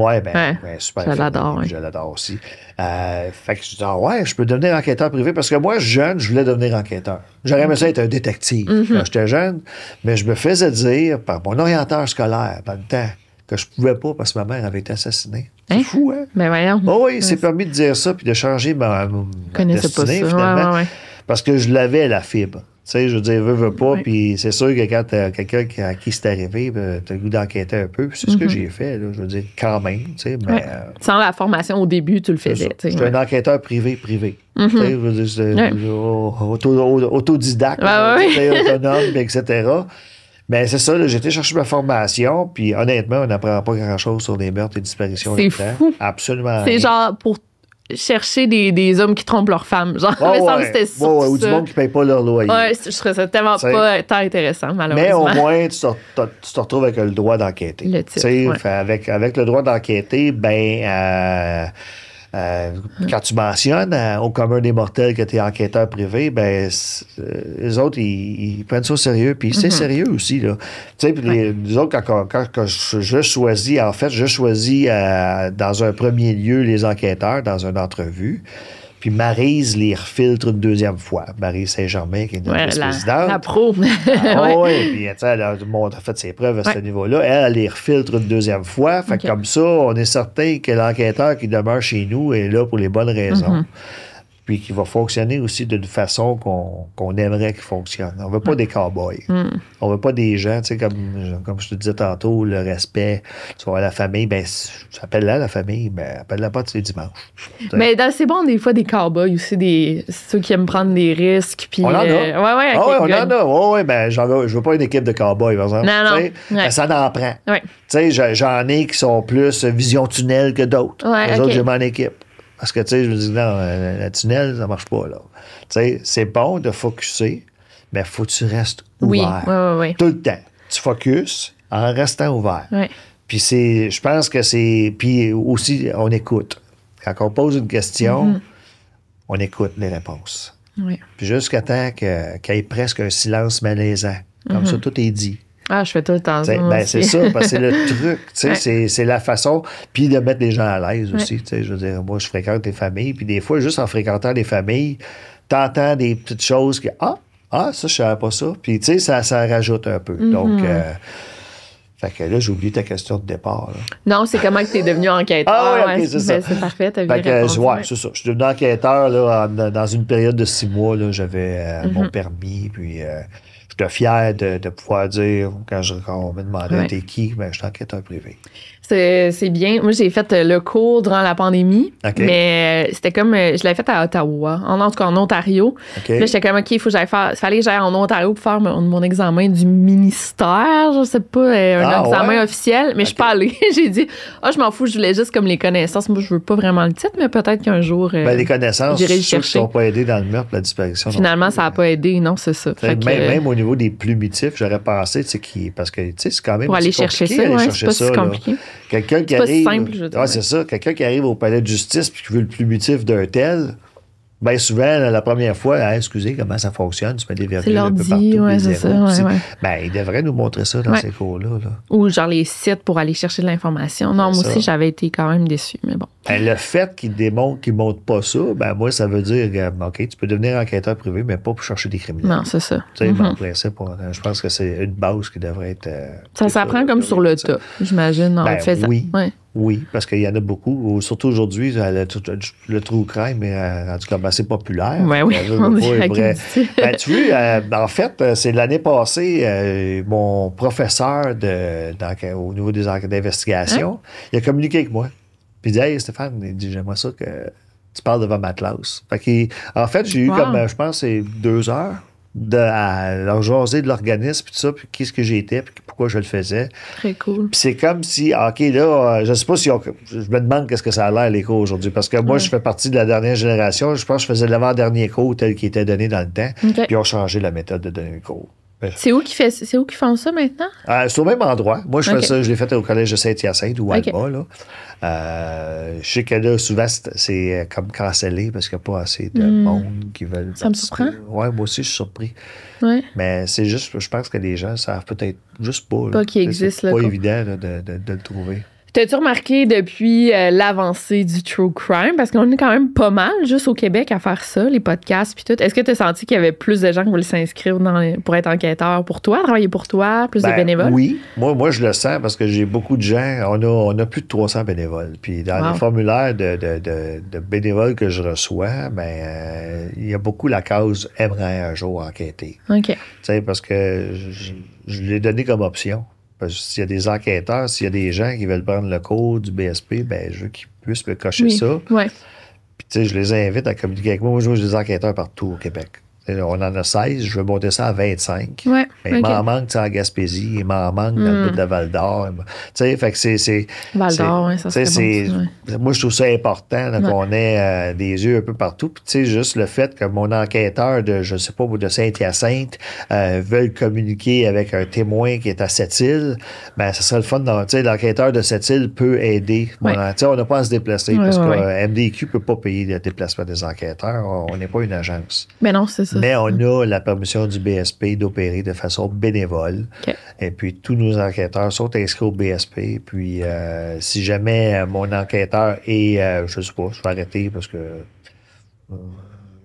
Super. Je l'adore. Je l'adore aussi. Fait que je dis, je peux devenir enquêteur privé. Parce que moi, jeune, je voulais devenir enquêteur. J'aurais aimé ça être un détective quand j'étais jeune. Mais je me faisais dire par mon orienteur scolaire, dans le temps, que je pouvais pas parce que ma mère avait été assassinée. C'est fou, hein? Voyons. Il s'est permis de dire ça puis de changer ma destinée, pas ça. finalement. Parce que je l'avais, la fibre. sais, je veux dire, veut pas, puis c'est sûr que quand t'as quelqu'un à qui c'est arrivé, t'as le goût d'enquêter un peu, c'est ce que j'ai fait, là, je veux dire, quand même, tu sais, mais... Sans la formation au début, tu le faisais, tu sais. J'étais un enquêteur privé. Tu sais, je veux dire, c'est autodidacte, autonome, etc. Mais c'est ça, j'ai été chercher ma formation, puis honnêtement, on n'apprend pas grand-chose sur les meurtres et disparitions. C'est fou. Absolument. C'est genre pour chercher des hommes qui trompent leurs femmes. Genre, c'était ça. Ou du monde qui ne paye pas leur loyer. Ouais, je trouve ça tellement pas tant intéressant, malheureusement. Mais au moins, tu te retrouves avec le droit d'enquêter. Le titre, avec le droit d'enquêter, quand tu mentionnes au commun des mortels que tu es enquêteur privé, les autres, ils prennent ça au sérieux. Puis c'est sérieux aussi, là. Tu sais, les autres, quand je choisis dans un premier lieu les enquêteurs dans une entrevue. Puis Maryse les refiltre une deuxième fois. Maryse Saint-Germain, qui est notre vice-présidente. La pro. Oui, puis elle a fait ses preuves à ce niveau-là. Elle les refiltre une deuxième fois. Fait que comme ça, on est certain que l'enquêteur qui demeure chez nous est là pour les bonnes raisons. Puis qui va fonctionner aussi d'une façon qu'on aimerait qu'il fonctionne. On veut pas des cow-boys. On veut pas des gens, tu sais, comme je te disais tantôt, le respect. Tu vois, la famille, appelle-la la famille, appelle-la pas tous les dimanches. T'sais. Mais c'est bon, des fois, des cow-boys aussi, ceux qui aiment prendre des risques. Puis, on en a. On en a. Je veux pas une équipe de cow-boys, par exemple. Non. Ça en prend. Ouais. Tu sais, j'en ai qui sont plus vision tunnel que d'autres. Les autres, j'ai mon équipe. Parce que, tu sais, je me dis, non, la tunnel, ça marche pas, là. Tu sais, c'est bon de focusser, mais il faut que tu restes ouvert. Oui. Tout le temps. Tu focuses en restant ouvert. Puis je pense que c'est... Puis aussi, on écoute. Quand on pose une question, on écoute les réponses. Puis jusqu'à temps qu'il y ait presque un silence malaisant. Comme ça, tout est dit. Ah, je fais tout le temps ça. C'est ça, parce que c'est le truc. C'est la façon. Puis de mettre les gens à l'aise aussi. Je veux dire, moi, je fréquente des familles. Puis des fois, juste en fréquentant des familles, t'entends des petites choses que ça, je savais pas ça. Puis, tu sais, ça rajoute un peu. Donc, fait que là, j'ai oublié ta question de départ. Là. Non, c'est comment que tu es devenu enquêteur. C'est ça. C'est parfait, t'as bien répondu. C'est ça. Je suis devenu enquêteur là, dans une période de 6 mois. Là, j'avais mon permis, puis... J'étais fier de pouvoir dire, quand on me demandait t'es qui, je suis enquêteur privé. C'est bien. Moi, j'ai fait le cours durant la pandémie, mais c'était comme, je l'avais fait à Ottawa, en tout cas en Ontario. Là, j'étais comme, OK, il fallait que j'aille en Ontario pour faire mon examen du ministère, je sais pas, un examen officiel, mais je suis pas allée. J'ai dit, je m'en fous, je voulais juste comme les connaissances. Moi, je veux pas vraiment le titre, mais peut-être qu'un jour, les connaissances, j'irai le chercher. Qui ne sont pas aidés dans le meurtre, la disparition. Finalement, ça n'a pas aidé, non, c'est ça. Même au niveau des plumitifs, j'aurais pensé, parce que, tu sais, c'est quand même pour aller chercher ça, c'est pas si compliqué. Quelqu'un qui arrive. C'est pas simple, je veux dire. C'est ça. Quelqu'un qui arrive au palais de justice et qui veut le plumitif d'un tel, bien souvent, la première fois, excusez, comment ça fonctionne, tu mets des virgules un peu partout, des zéros. Il devrait nous montrer ça dans ces cours-là. Là. Ou genre les sites pour aller chercher de l'information. Non, moi aussi, j'avais été quand même déçue, mais bon. Le fait qu'ils démontrent qu'ils ne montrent pas ça, moi, ça veut dire que, OK, tu peux devenir enquêteur privé, mais pas pour chercher des criminels. Non, c'est ça. Tu sais, en principe, je pense que c'est une base qui devrait être... ça s'apprend comme sur le tas, j'imagine, en faisant. Oui, parce qu'il y en a beaucoup. Surtout aujourd'hui, le true crime est rendu comme assez populaire. Oui, on dirait tu vois, en fait, c'est l'année passée, mon professeur au niveau des enquêtes d'investigation, il a communiqué avec moi. Puis il dit, hey Stéphane, il dit, j'aimerais ça que tu parles devant ma classe. En fait, j'ai eu comme, je pense, c'est 2 heures à leur jaser de l'organisme, puis tout ça, puis qu'est-ce que j'étais, puis pourquoi je le faisais. Très cool. Puis c'est comme si, OK, là, je sais pas si je me demande qu'est-ce que ça a l'air, les cours aujourd'hui, parce que moi, je fais partie de la dernière génération. Je pense que je faisais l'avant-dernier cours tel qu'il était donné dans le temps, puis ils ont changé la méthode de donner le cours. C'est où qu'ils font ça maintenant? C'est au même endroit. Moi, je fais ça, je l'ai fait au collège de Saint-Hyacinthe ou Alma, là. Je sais que là, souvent, c'est comme cancellé parce qu'il n'y a pas assez de monde qui veulent. Ça me surprend. Oui, moi aussi, je suis surpris. Ouais. Mais c'est juste, je pense que les gens ne savent peut-être juste pas. Pas qu'il existe. C'est pas évident là, de le trouver. T'as-tu remarqué depuis l'avancée du true crime, parce qu'on est quand même pas mal juste au Québec à faire ça, les podcasts puis tout. Est-ce que tu as senti qu'il y avait plus de gens qui voulaient s'inscrire pour être enquêteur pour toi, travailler pour toi, plus de bénévoles? Oui, moi je le sens parce que j'ai beaucoup de gens. On a plus de 300 bénévoles. Puis dans les formulaires de bénévoles que je reçois, il y a beaucoup la cause aimerait un jour enquêter. OK. Tu sais, parce que je l'ai donné comme option. Parce que s'il y a des enquêteurs, s'il y a des gens qui veulent prendre le cours du BSP, je veux qu'ils puissent me cocher ça. Ouais. Puis, tu sais, je les invite à communiquer avec moi. Moi, j'ai des enquêteurs partout au Québec. On en a 16, je veux monter ça à 25. Ouais, il m'en manque en Gaspésie, il m'en manque dans le bout de Val-d'Or. Tu sais, fait que c'est Val-d'Or, oui, ça serait bon. Moi, je trouve ça important qu'on ait des yeux un peu partout. Puis, tu sais, juste le fait que mon enquêteur de, je sais pas, de Saint-Hyacinthe veuille communiquer avec un témoin qui est à Sept-Îles, ça serait le fun. Tu sais, l'enquêteur de Sept-Îles peut aider. Tu sais, on n'a pas à se déplacer parce que MDQ ne peut pas payer le déplacement des enquêteurs. On n'est pas une agence. Mais non, c'est ça. Mais on a la permission du BSP d'opérer de façon bénévole. Okay. Et puis, tous nos enquêteurs sont inscrits au BSP. Puis, si jamais mon enquêteur est, je sais pas, je vais arrêter parce que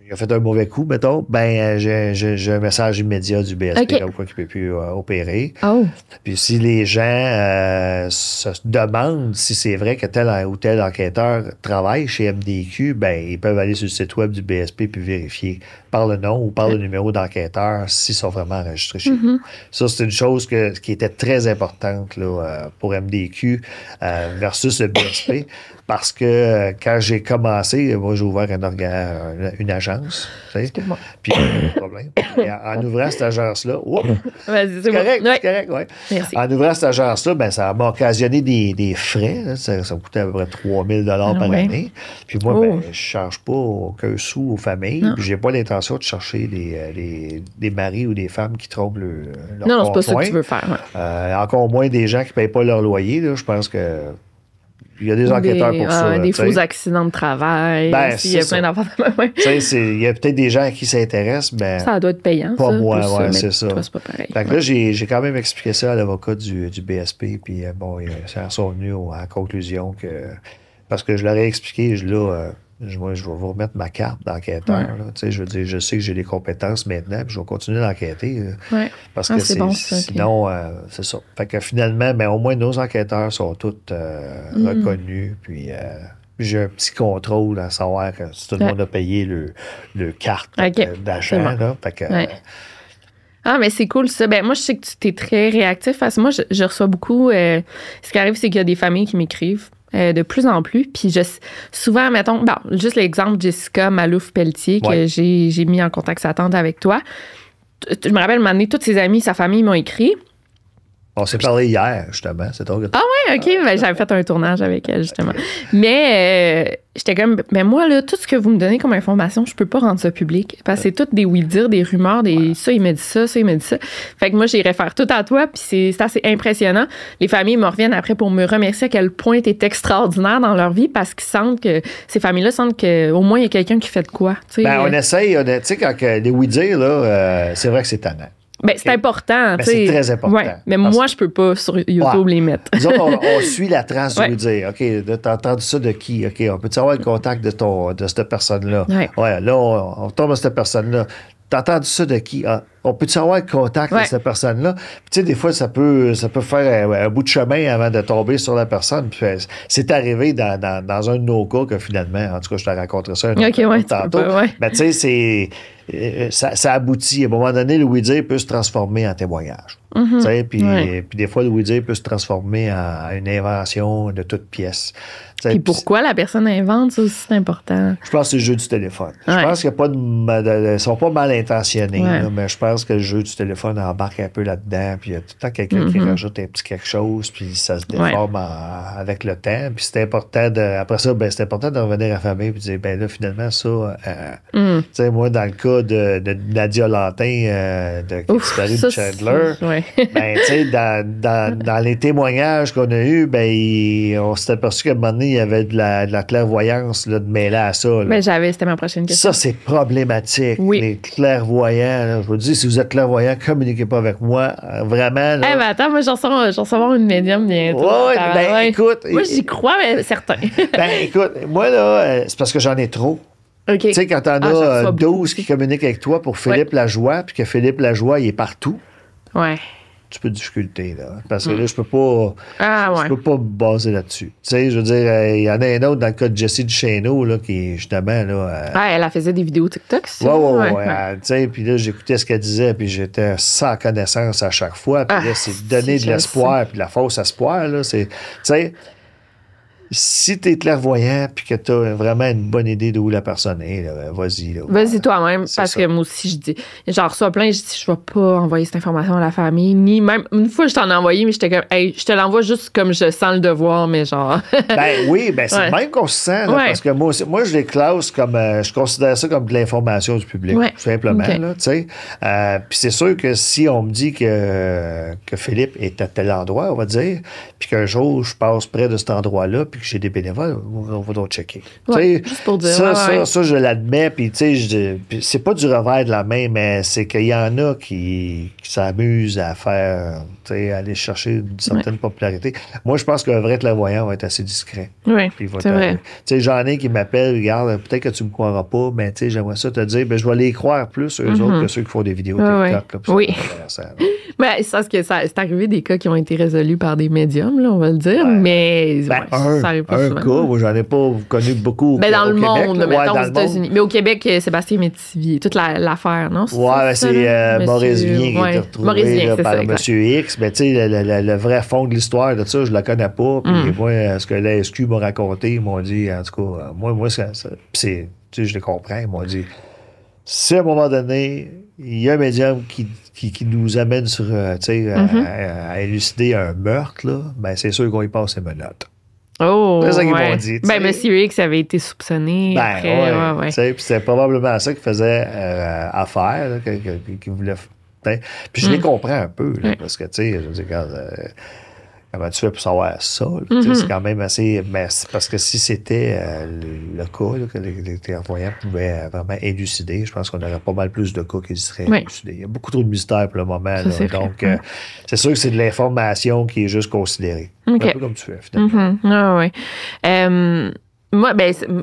il a fait un mauvais coup, mettons, j'ai un message immédiat du BSP comme quoi qu'il ne peut plus opérer. Oh. Puis si les gens se demandent si c'est vrai que tel ou tel enquêteur travaille chez MDQ, ils peuvent aller sur le site web du BSP puis vérifier par le nom ou par le numéro d'enquêteur s'ils sont vraiment enregistrés chez nous. Ça, c'est une chose qui était très importante là, pour MDQ versus le BSP. Parce que quand j'ai commencé, moi, j'ai ouvert une agence. Tu sais, puis, pas de problème. Et en ouvrant cette agence-là, vas-y, c'est correct, bon. correct, ouais. Merci. En ouvrant cette agence-là, ça m'a occasionné des frais. Là, ça me coûtait à peu près 3 000 par année. Puis moi, je ne charge pas aucun sou aux familles. Puis j'ai pas l'intention de chercher des maris ou des femmes qui trompent leur Non, c'est pas conjoint. ça que tu veux faire. Encore moins des gens qui ne payent pas leur loyer. Là, je pense que il y a des enquêteurs pour ça. Des faux accidents de travail. Il y a plein d'affaires. Il y a peut-être des gens à qui ça intéresse, mais ça doit être payant. Pas ça, moi, c'est ça. Toi, c'est pas pareil. Fait que là, j'ai quand même expliqué ça à l'avocat du BSP, puis ils sont venus à la conclusion que. Parce que je leur ai expliqué, je vais vous remettre ma carte d'enquêteur. Ouais. Je veux dire, je sais que j'ai des compétences maintenant, puis je vais continuer d'enquêter. Parce que c'est bon, sinon, c'est ça. Fait que finalement, au moins nos enquêteurs sont tous reconnus. Puis j'ai un petit contrôle à savoir que si tout le monde a payé le carte d'achat. Bon. Fait que, ah, mais c'est cool ça. Moi, je sais que tu es très réactif. Parce que moi, je reçois beaucoup. Ce qui arrive, c'est qu'il y a des familles qui m'écrivent. De plus en plus. Puis souvent, mettons, juste l'exemple Jessica Malouf-Pelletier que j'ai mis en contact sa tante avec toi. Je me rappelle, un moment donné, toutes ses amies, sa famille m'ont écrit. On s'est parlé hier, justement. C'est drôle. Ah ouais, OK. J'avais fait un tournage avec elle, justement. Mais j'étais comme, moi, là, tout ce que vous me donnez comme information, je peux pas rendre ça public. Parce que c'est tout des oui-dire, des rumeurs, ça, il m'a dit ça, il m'a dit ça. Fait que moi, j'ai réfère tout à toi, puis c'est assez impressionnant. Les familles me reviennent après pour me remercier à quel point tu es extraordinaire dans leur vie parce qu'ils sentent que, ces familles-là sentent qu'au moins, il y a quelqu'un qui fait de quoi. On essaye, tu sais, quand les oui-dire, là, c'est vrai que c'est tannant. C'est important. C'est très important. Ouais, mais moi, je peux pas sur YouTube les mettre. Nous autres, on suit la trace du dire. OK, t'as entendu ça de qui? OK, on peut-tu avoir le contact de cette personne-là? Ouais, là, on tombe à cette personne-là. T'as entendu ça de qui? Ah, on peut-tu avoir le contact de cette personne-là? Puis, tu sais, des fois, ça peut faire un bout de chemin avant de tomber sur la personne. Puis, c'est arrivé dans un de nos cas que finalement, en tout cas, je te raconterai ça tantôt. Mais tu sais, ça aboutit. À un moment donné, le oui-dire peut se transformer en témoignage. Puis des fois, le oui-dire peut se transformer en une invention de toute pièce. Puis pourquoi la personne invente, ça aussi, c'est important. Je pense que c'est le jeu du téléphone. Je pense qu'il n'y a pas ils sont pas mal intentionnés, là, mais je pense que le jeu du téléphone embarque un peu là-dedans, puis il y a tout le temps quelqu'un qui rajoute un petit quelque chose, puis ça se déforme avec le temps. Puis c'est important après ça, c'est important de revenir à la famille et de dire, là, finalement, ça, tu sais, moi, dans le cas de Nadia Lantin, qui a disparu de Chandler, tu sais, dans les témoignages qu'on a eus, on s'est aperçu qu'à un moment donné, il y avait de la clairvoyance là, de mêler à ça. C'était ma prochaine question. Ça, c'est problématique. Oui. Les clairvoyants, là, je vous dis, si vous êtes clairvoyant, communiquez pas avec moi. Vraiment. Là. Eh ben attends, moi, j'en recevoir une médium bientôt. Ouais, écoute. Moi, j'y crois, mais certain. Écoute, moi, là, c'est parce que j'en ai trop. Okay. Tu sais, quand t'en as 12 qui communiquent avec toi pour Philippe Lajoie, puis que Philippe Lajoie, il est partout. Ouais. Tu peux de difficulté, là. Parce que là, je peux pas. Je peux pas me baser là-dessus. Tu sais, je veux dire, il y en a un autre dans le cas de Jessie Duchesneau, là, qui, justement, là. Elle faisait des vidéos TikTok, ça. Ouais. Tu sais, puis là, j'écoutais ce qu'elle disait, puis j'étais sans connaissance à chaque fois. Puis là, c'est donner de l'espoir, puis de la fausse espoir, là. Tu sais. Si tu es clairvoyant puis que tu as vraiment une bonne idée d'où la personne est, là, vas-y. Là, vas-y toi-même, parce que moi aussi, je dis, j'en reçois plein, je dis, je vais pas envoyer cette information à la famille, ni même, une fois, je t'en ai envoyé, mais j'étais comme, hey, je te l'envoie juste comme je sens le devoir, mais genre. C'est même qu'on se sent, là, parce que moi, je les classe comme, je considère ça comme de l'information du public, tout simplement, là, tu sais. Puis c'est sûr que si on me dit que Philippe est à tel endroit, on va dire, puis qu'un jour, je passe près de cet endroit-là, puis que j'ai des bénévoles, on va donc checker. Juste pour dire. Ça, je l'admets, puis tu sais, c'est pas du revers de la main, mais c'est qu'il y en a qui s'amusent à faire, tu sais, aller chercher une certaine popularité. Moi, je pense qu'un vrai clairvoyant va être assez discret. Oui, c'est vrai. Tu sais, j'en ai qui m'appellent, regarde, peut-être que tu me croiras pas, mais tu sais, j'aimerais ça te dire, je vais les croire plus, eux autres, que ceux qui font des vidéos TikTok. Oui. Mais c'est arrivé des cas qui ont été résolus par des médiums, là, on va le dire, mais ça arrive pas souvent. Un cas, moi, j'en ai pas connu beaucoup dans le monde, Québec, mettons aux États-Unis. Mais au Québec, Sébastien Métivier, toute l'affaire, non? C'est Maurice Vien qui a été retrouvé par M. X. Mais tu sais, le vrai fond de l'histoire de ça, je la connais pas. Puis moi, ce que la SQ m'a raconté, ils m'ont dit, en tout cas, moi tu sais, je les comprends, ils m'ont dit, si à un moment donné, il y a un médium qui nous amène sur, à élucider un meurtre, là, ben c'est sûr qu'on y passe ses menottes. Oh, c'est ça qu'ils m'ont dit. Monsieur X avait été soupçonné. Après, puis c'est probablement ça qui faisait affaire, là, qui voulait. Puis je les comprends un peu, là, parce que, tu sais, je veux dire, comment tu fais pour savoir ça? C'est quand même assez. Mais c'est parce que si c'était le cas, là, que les clairvoyants pouvaient vraiment élucider, je pense qu'on aurait pas mal plus de cas qui seraient élucidés. Il y a beaucoup trop de mystères pour le moment. Ça, là, donc, c'est sûr que c'est de l'information qui est juste considérée. Un peu comme tu fais, finalement. Moi,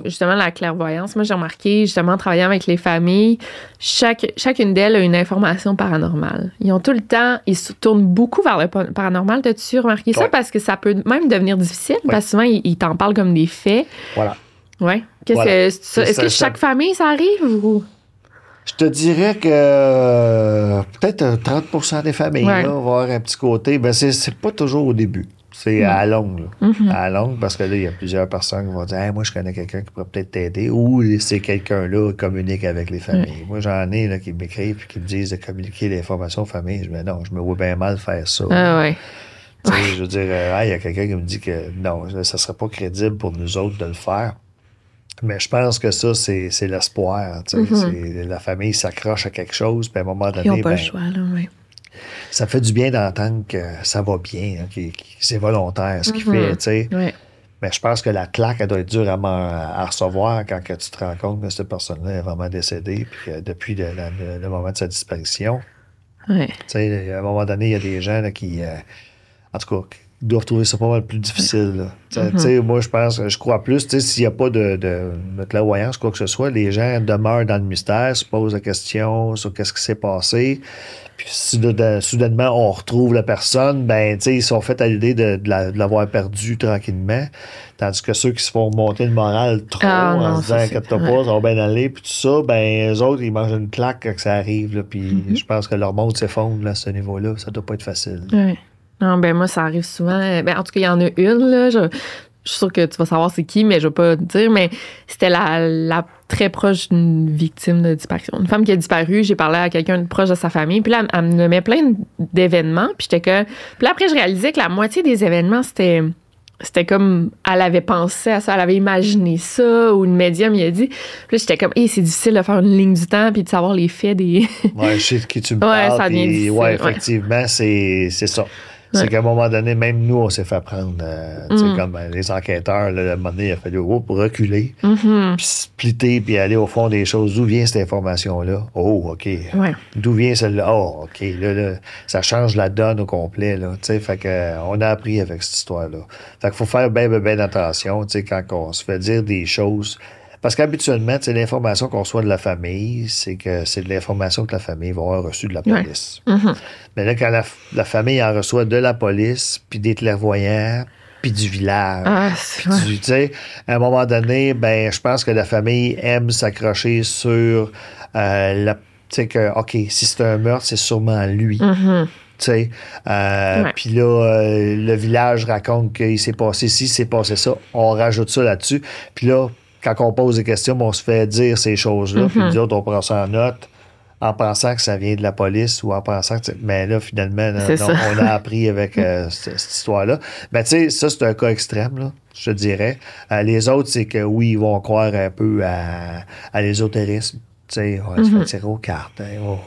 justement, la clairvoyance, moi, j'ai remarqué, justement, en travaillant avec les familles, chacune d'elles a une information paranormale. Ils ont tout le temps, ils se tournent beaucoup vers le paranormal. T'as-tu remarqué ça? Parce que ça peut même devenir difficile, parce que souvent, ils t'en parlent comme des faits. Voilà. Oui. Est-ce que chaque famille, ça arrive ou? Je te dirais que peut-être 30% des familles là, vont avoir un petit côté. Ben, c'est pas toujours au début. C'est à longue. À longue, parce que là, il y a plusieurs personnes qui vont dire hey, moi, je connais quelqu'un qui pourrait peut-être t'aider, ou c'est quelqu'un-là qui communique avec les familles. Moi, j'en ai là, qui m'écrivent et qui me disent de communiquer l'information aux familles. Je me dis non, je me vois bien mal faire ça. Je veux dire, il y a quelqu'un qui me dit que non, ça serait pas crédible pour nous autres de le faire. Mais je pense que ça, c'est l'espoir. La famille s'accroche à quelque chose, puis à un moment donné. Ils n'ont pas le choix, là, ça fait du bien d'entendre que ça va bien, que c'est volontaire ce qu'il fait, tu sais. Mais je pense que la claque, elle doit être dure à recevoir quand que tu te rends compte que cette personne-là est vraiment décédée, puis que depuis le moment de sa disparition. Tu sais, à un moment donné, il y a des gens là, qui, en tout cas, doivent trouver ça pas mal plus difficile. Tu sais, moi, je crois plus, tu sais, s'il n'y a pas de clairvoyance, quoi que ce soit, les gens demeurent dans le mystère, se posent la question sur qu'est-ce qui s'est passé. Puis soudainement, on retrouve la personne, ben, tu sais, ils sont faits à l'idée de l'avoir perdu tranquillement. Tandis que ceux qui se font monter le moral trop en se disant inquiète-toi pas, ça va bien aller, puis tout ça, ben, eux autres, ils mangent une claque quand ça arrive, là, puis je pense que leur monde s'effondre là, à ce niveau-là. Ça doit pas être facile. Non, ben moi, ça arrive souvent. Ben, en tout cas, il y en a une, là. Je suis sûre que tu vas savoir c'est qui, mais je vais pas te dire. Mais c'était la très proche d'une victime de disparition. Une femme qui a disparu. J'ai parlé à quelqu'un de proche de sa famille. Puis là, elle me nommait plein d'événements. Puis j'étais que... Puis là, après, je réalisais que la moitié des événements, c'était comme... Elle avait pensé à ça. Elle avait imaginé ça. Ou une médium, il a dit. Puis là, j'étais comme... c'est difficile de faire une ligne du temps puis de savoir les faits des... je sais de qui tu me parles. Ça devient difficile. Effectivement, c'est ça. C'est qu'à un moment donné, même nous, on s'est fait prendre. Comme les enquêteurs, là, à un moment donné, il a fallu reculer, puis splitter, puis aller au fond des choses. D'où vient cette information-là? Oh, OK. Ouais. D'où vient celle-là? Oh, OK. Là, ça change la donne au complet. Là, fait que, on a appris avec cette histoire-là. Fait qu'il faut faire bien attention quand on se fait dire des choses. Parce qu'habituellement, l'information qu'on reçoit de la famille, c'est que c'est de l'information que la famille va avoir reçue de la police. Ouais. Mais là, quand la famille en reçoit de la police, puis des clairvoyants, puis du village, à un moment donné, ben, je pense que la famille aime s'accrocher sur que, OK, si c'est un meurtre, c'est sûrement lui. Puis là, le village raconte qu'il s'est passé ci, s'est passé ça. On rajoute ça là-dessus. Puis là, quand on pose des questions, on se fait dire ces choses-là. Puis nous autres, on prend ça en note en pensant que ça vient de la police ou en pensant que... Mais là, finalement, on a appris avec cette histoire-là. Mais tu sais, ça, c'est un cas extrême, là, je te dirais. Les autres, c'est que oui, ils vont croire un peu à l'ésotérisme. Tu sais, on se fait tirer aux cartes.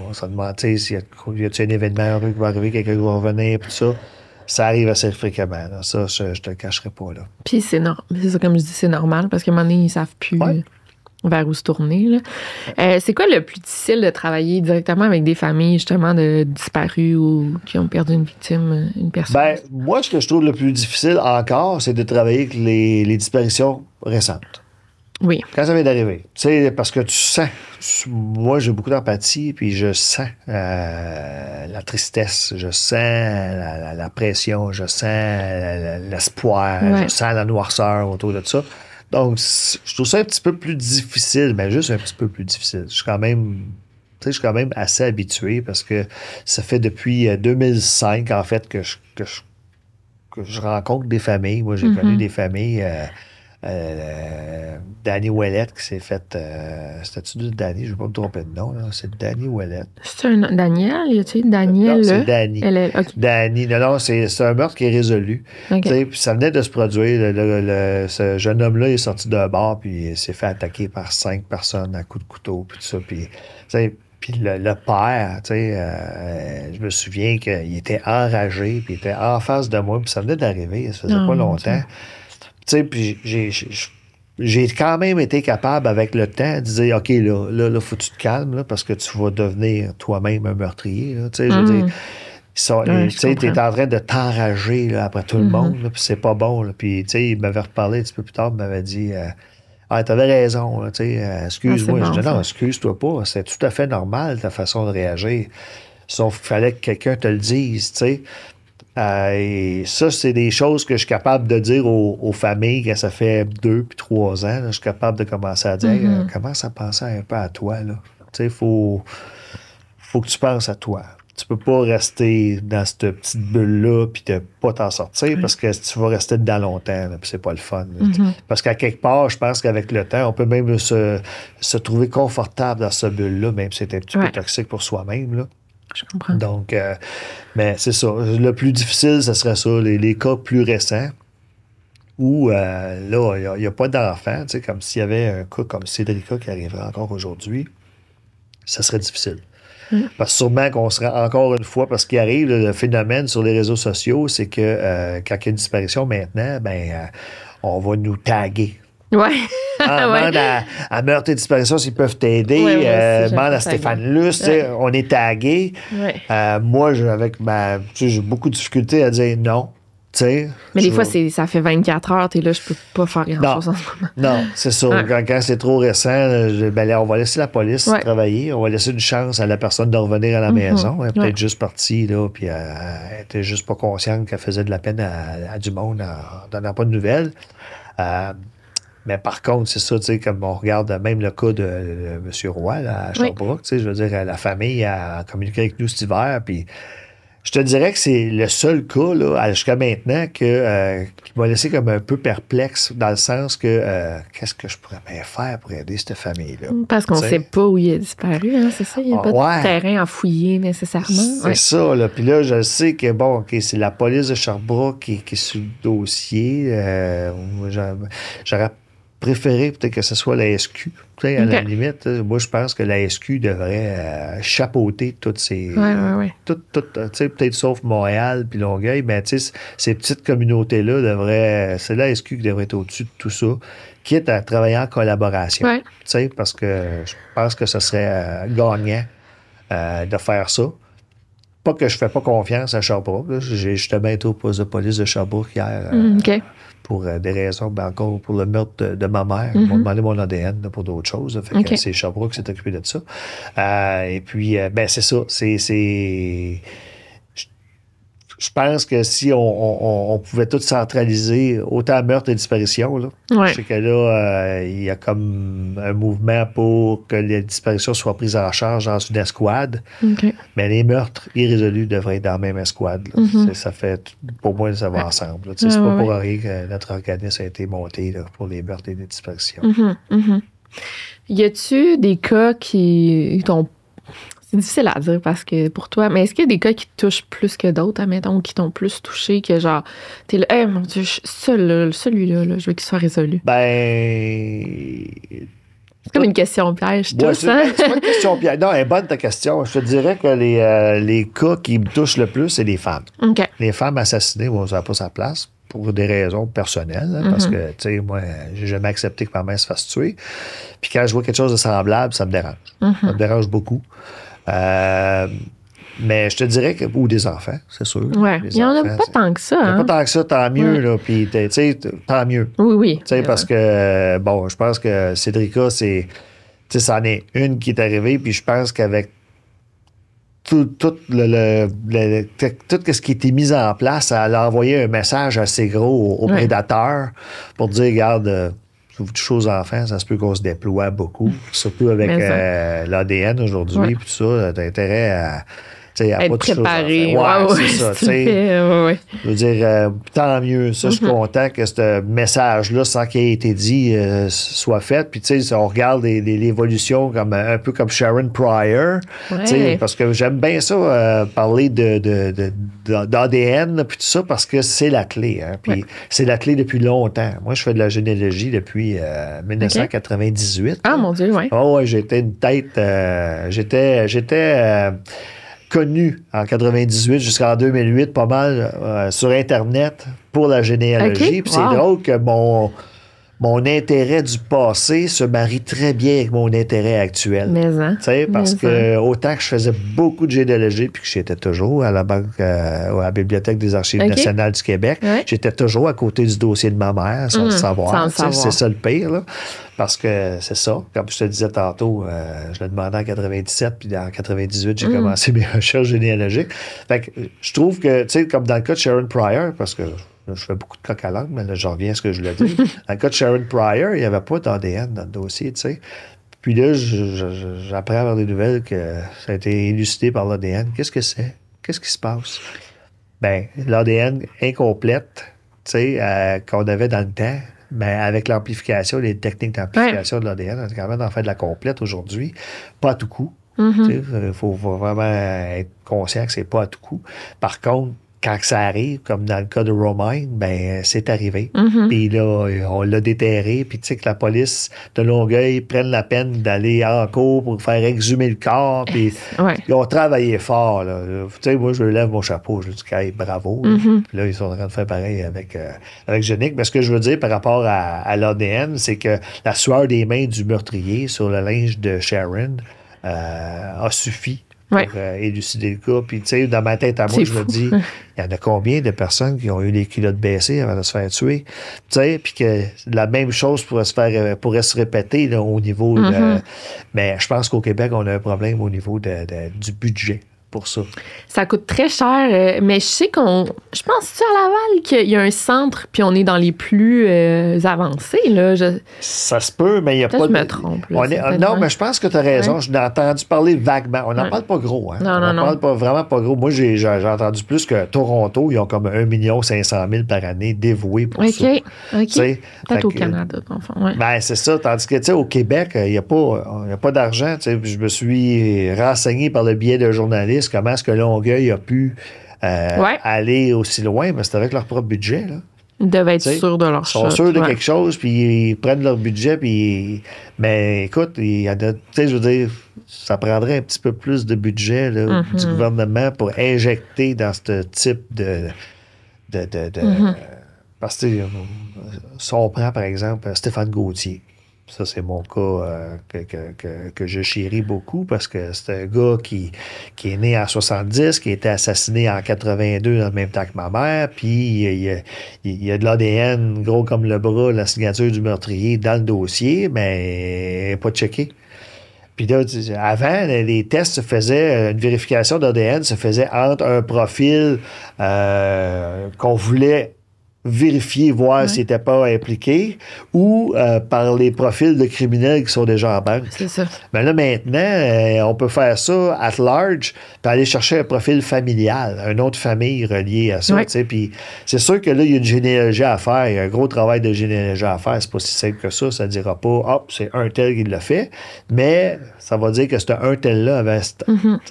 On se demande, tu sais, y a-t-il un événement heureux qui va arriver, quelqu'un qui va revenir, tout ça. Ça arrive assez fréquemment. Là. Ça, je te le cacherai pas. Là. Puis c'est ça, comme je dis, c'est normal parce qu'à un moment donné, ils savent plus vers où se tourner. Là. C'est quoi le plus difficile de travailler directement avec des familles, justement, de disparus ou qui ont perdu une victime, une personne? Ben, moi, ce que je trouve le plus difficile encore, c'est de travailler avec les disparitions récentes. Oui. Quand ça vient d'arriver. Tu sais, parce que tu sens. Moi, j'ai beaucoup d'empathie, puis je sens la tristesse, je sens la pression, je sens l'espoir, je sens la noirceur autour de ça. Donc, je trouve ça un petit peu plus difficile, mais juste un petit peu plus difficile. Je suis quand même assez habitué parce que ça fait depuis 2005, en fait, que je rencontre des familles. Moi, j'ai connu des familles... Danny Ouellette qui s'est fait... c'était-tu de Danny? Je ne vais pas me tromper de nom. Là. C'est Danny Ouellette. C'est un Daniel? Y a-t-il Daniel? Non, c'est Danny. Okay. Danny. Non, c'est un meurtre qui est résolu. Okay. Puis ça venait de se produire. Ce jeune homme-là est sorti d'un bar puis il s'est fait attaquer par 5 personnes à coups de couteau puis tout ça. Puis le père, je me souviens qu'il était enragé puis il était en face de moi. Puis ça venait d'arriver. Ça faisait pas longtemps. Tu sais, puis j'ai quand même été capable, avec le temps, de dire, OK, là, faut que tu te calmes, là, parce que tu vas devenir toi-même un meurtrier, là. Tu sais, je veux dire, tu es en train de t'enrager, là, après tout le monde, là, puis c'est pas bon, là. Puis, tu sais, il m'avait reparlé un petit peu plus tard, il m'avait dit, t'avais raison, là, tu sais, excuse-moi. Je dis, non, excuse-toi pas, c'est tout à fait normal, ta façon de réagir. Sauf qu'il fallait que quelqu'un te le dise, tu sais. Et ça, c'est des choses que je suis capable de dire aux familles quand ça fait 2 puis 3 ans. Là, je suis capable de commencer à dire commence à penser un peu à toi. Tu sais, faut que tu penses à toi. Tu peux pas rester dans cette petite bulle-là puis de pas t'en sortir parce que tu vas rester dedans longtemps, puis c'est pas le fun. Parce qu'à quelque part, je pense qu'avec le temps, on peut même se trouver confortable dans cette bulle-là, même si c'est un petit peu toxique pour soi-même, là. Je comprends. Donc, mais c'est ça. Le plus difficile, ce serait ça, les cas plus récents où, là, il n'y a pas d'enfant. Tu sais, comme s'il y avait un cas comme Cédrica qui arriverait encore aujourd'hui, ça serait difficile. Parce que sûrement qu'on serait encore une fois, parce qu'il arrive, le phénomène sur les réseaux sociaux, c'est que quand il y a une disparition maintenant, on va nous taguer. Ouais. Demande à Meurtre et Disparition s'ils peuvent t'aider. Demande à Stéphane Luce. On est tagué. Moi, j'ai beaucoup de difficultés à dire non. Mais des fois, ça fait 24 heures, t'es là, je peux pas faire grand-chose en ce moment. Non, c'est ça. Quand c'est trop récent, là, on va laisser la police travailler. On va laisser une chance à la personne de revenir à la maison. Elle est peut-être juste partie, là, puis elle était juste pas consciente qu'elle faisait de la peine à du monde en donnant pas de nouvelles. Mais par contre, c'est ça, tu sais, comme on regarde même le cas de M. Roy là, à Sherbrooke, tu sais, je veux dire, la famille a communiqué avec nous cet hiver, puis je te dirais que c'est le seul cas, là, jusqu'à maintenant, qui m'a laissé comme un peu perplexe, dans le sens que qu'est-ce que je pourrais bien faire pour aider cette famille-là? Parce qu'on ne sait pas où il a disparu, hein, c'est ça? Il n'y a pas de terrain à fouiller nécessairement. C'est ça, là. Puis là, je sais que, bon, OK, c'est la police de Sherbrooke qui est sur le dossier. J'aurais préféré peut-être que ce soit la SQ. À la limite, moi, je pense que la SQ devrait chapeauter toutes ces... peut-être sauf Montréal puis Longueuil, mais ces petites communautés-là devraient... C'est la SQ qui devrait être au-dessus de tout ça, quitte à travailler en collaboration. Parce que je pense que ce serait gagnant de faire ça. Pas que je ne fais pas confiance à Sherbrooke. J'ai justement été au poste de police de Sherbrooke hier pour des raisons, encore pour le meurtre de ma mère. Ils m'ont demandé mon ADN pour d'autres choses. Fait que c'est Sherbrooke qui s'est occupé de ça. Et puis, c'est ça. Je pense que si on pouvait tout centraliser, autant meurtre et disparition, là, je sais que là, il y a comme un mouvement pour que les disparitions soient prises en charge dans une escouade. Mais les meurtres irrésolus devraient être dans la même escouade. Ça fait, pour moi, ça va ensemble. C'est pas pour rien que notre organisme a été monté là, pour les meurtres et les disparitions. Y a-tu des cas qui t'ont... C'est difficile à dire parce que pour toi, mais est-ce qu'il y a des cas qui te touchent plus que d'autres, admettons, qui t'ont plus touché, que genre, t'es là, mon Dieu, celui-là, je veux qu'il soit résolu? C'est comme une question piège, c'est pas une question piège. Non, elle est bonne ta question. Je te dirais que les cas qui me touchent le plus, c'est les femmes. Les femmes assassinées, ça n'a pas sa place pour des raisons personnelles, parce que, tu sais, moi, j'ai jamais accepté que ma mère se fasse tuer. Puis quand je vois quelque chose de semblable, ça me dérange. Ça me dérange beaucoup. Mais je te dirais que... Ou des enfants, c'est sûr. Il n'y en a pas tant que ça. Il n'y en a pas tant que ça, tant mieux. Là, puis, tu sais, tant mieux. Oui. Tu sais, parce que, bon, je pense que Cédrica, c'est... Tu sais, c'en est une qui est arrivée, puis je pense qu'avec tout ce qui était mis en place, elle a envoyé un message assez gros aux prédateurs pour dire, regarde... Si vous touchez aux enfants, ça se peut qu'on se déploie beaucoup, surtout avec l'ADN aujourd'hui, puis tout ça, t'as intérêt à être pas préparé. C'est ça. Je veux dire, tant mieux. Ça, je suis content que ce message-là, sans qu'il ait été dit, soit fait. Puis, tu sais, on regarde l'évolution comme un peu comme Sharon Pryor. Parce que j'aime bien ça, parler d'ADN, puis tout ça, parce que c'est la clé. Hein, puis, c'est la clé depuis longtemps. Moi, je fais de la généalogie depuis 1998. Ah, mon Dieu, oui. J'étais une tête. J'étais connu en 98 jusqu'en 2008 pas mal sur Internet pour la généalogie. Puis c'est drôle que mon intérêt du passé se marie très bien avec mon intérêt actuel. Parce que autant que je faisais beaucoup de généalogie puis que j'étais toujours à la banque, à la Bibliothèque des Archives nationales du Québec, j'étais toujours à côté du dossier de ma mère sans le savoir. C'est ça le pire, là. Parce que c'est ça, comme je te disais tantôt, je l'ai demandé en 97, puis en 98, j'ai commencé mes recherches généalogiques. Fait que je trouve que, tu sais, comme dans le cas de Sharon Pryor, parce que je fais beaucoup de coq à l'âne, mais là, je reviens à ce que je voulais dire. Dans le cas de Sharon Pryor, il n'y avait pas d'ADN dans le dossier, tu sais. Puis là, j'apprends à avoir des nouvelles que ça a été élucidé par l'ADN. Qu'est-ce que c'est? Qu'est-ce qui se passe? Bien, l'ADN incomplète, tu sais, qu'on avait dans le temps, mais avec l'amplification, les techniques d'amplification de l'ADN, on est quand même en fait de la complète aujourd'hui. Pas à tout coup. Il faut vraiment être conscient que c'est pas à tout coup. Par contre, quand ça arrive, comme dans le cas de Romaine, ben c'est arrivé. Puis là, on l'a déterré. Puis tu sais que la police de Longueuil prenne la peine d'aller en cours pour faire exhumer le corps. Puis ils ont travaillé fort. Tu sais, moi, je lève mon chapeau. Je dis, hey, bravo. Puis là, ils sont en train de faire pareil avec Jeannick. Mais ce que je veux dire par rapport à l'ADN, c'est que la sueur des mains du meurtrier sur le linge de Sharon a suffi pour élucider le cas. Puis, tu sais, dans ma tête à moi, je me dis, il y en a combien de personnes qui ont eu les culottes baissées avant de se faire tuer? Tu sais, puis que la même chose pourrait se répéter là, au niveau mais je pense qu'au Québec, on a un problème au niveau du budget pour ça. Ça coûte très cher, mais je pense à Laval qu'il y a un centre, puis on est dans les plus avancés. Là. Ça se peut, mais il n'y a pas je me trompe. Là, non, mais je pense que tu as raison. Je l'ai entendu parler vaguement. On n'en parle pas gros. Hein? On n'en parle vraiment pas gros. Moi, j'ai entendu plus que Toronto, ils ont comme 1 500 000 par année dévoués pour ça. Peut-être au Canada, enfin. Ben, c'est ça. Tandis que, tu sais, au Québec, il n'y a pas d'argent. Je me suis renseigné par le biais d'un journaliste comment est-ce que Longueuil a pu aller aussi loin, mais c'est avec leur propre budget. Là. Ils doivent être sûrs de leur shot. Ils sont sûrs de quelque chose, puis ils prennent leur budget, puis... Mais écoute, il y en a... Tu sais, je veux dire, ça prendrait un petit peu plus de budget là, du gouvernement pour injecter dans ce type de parce que si on prend, par exemple, Stéphane Gauthier, ça, c'est mon cas que je chéris beaucoup parce que c'est un gars qui est né en 70, qui a été assassiné en 82 dans le même temps que ma mère, puis il y a de l'ADN gros comme le bras, la signature du meurtrier dans le dossier, mais pas checké. Puis là, avant, les tests se faisaient, une vérification d'ADN se faisait entre un profil qu'on voulait vérifier, voir s'il n'était pas impliqué, ou par les profils de criminels qui sont déjà en banque. C'est ça. Mais là, maintenant, on peut faire ça at large, puis aller chercher un profil familial, une autre famille reliée à ça. Puis c'est sûr que là, il y a une généalogie à faire, il y a un gros travail de généalogie à faire. C'est pas si simple que ça. Ça ne dira pas, hop, c'est un tel qui l'a fait, mais ça va dire que c'est un tel-là avait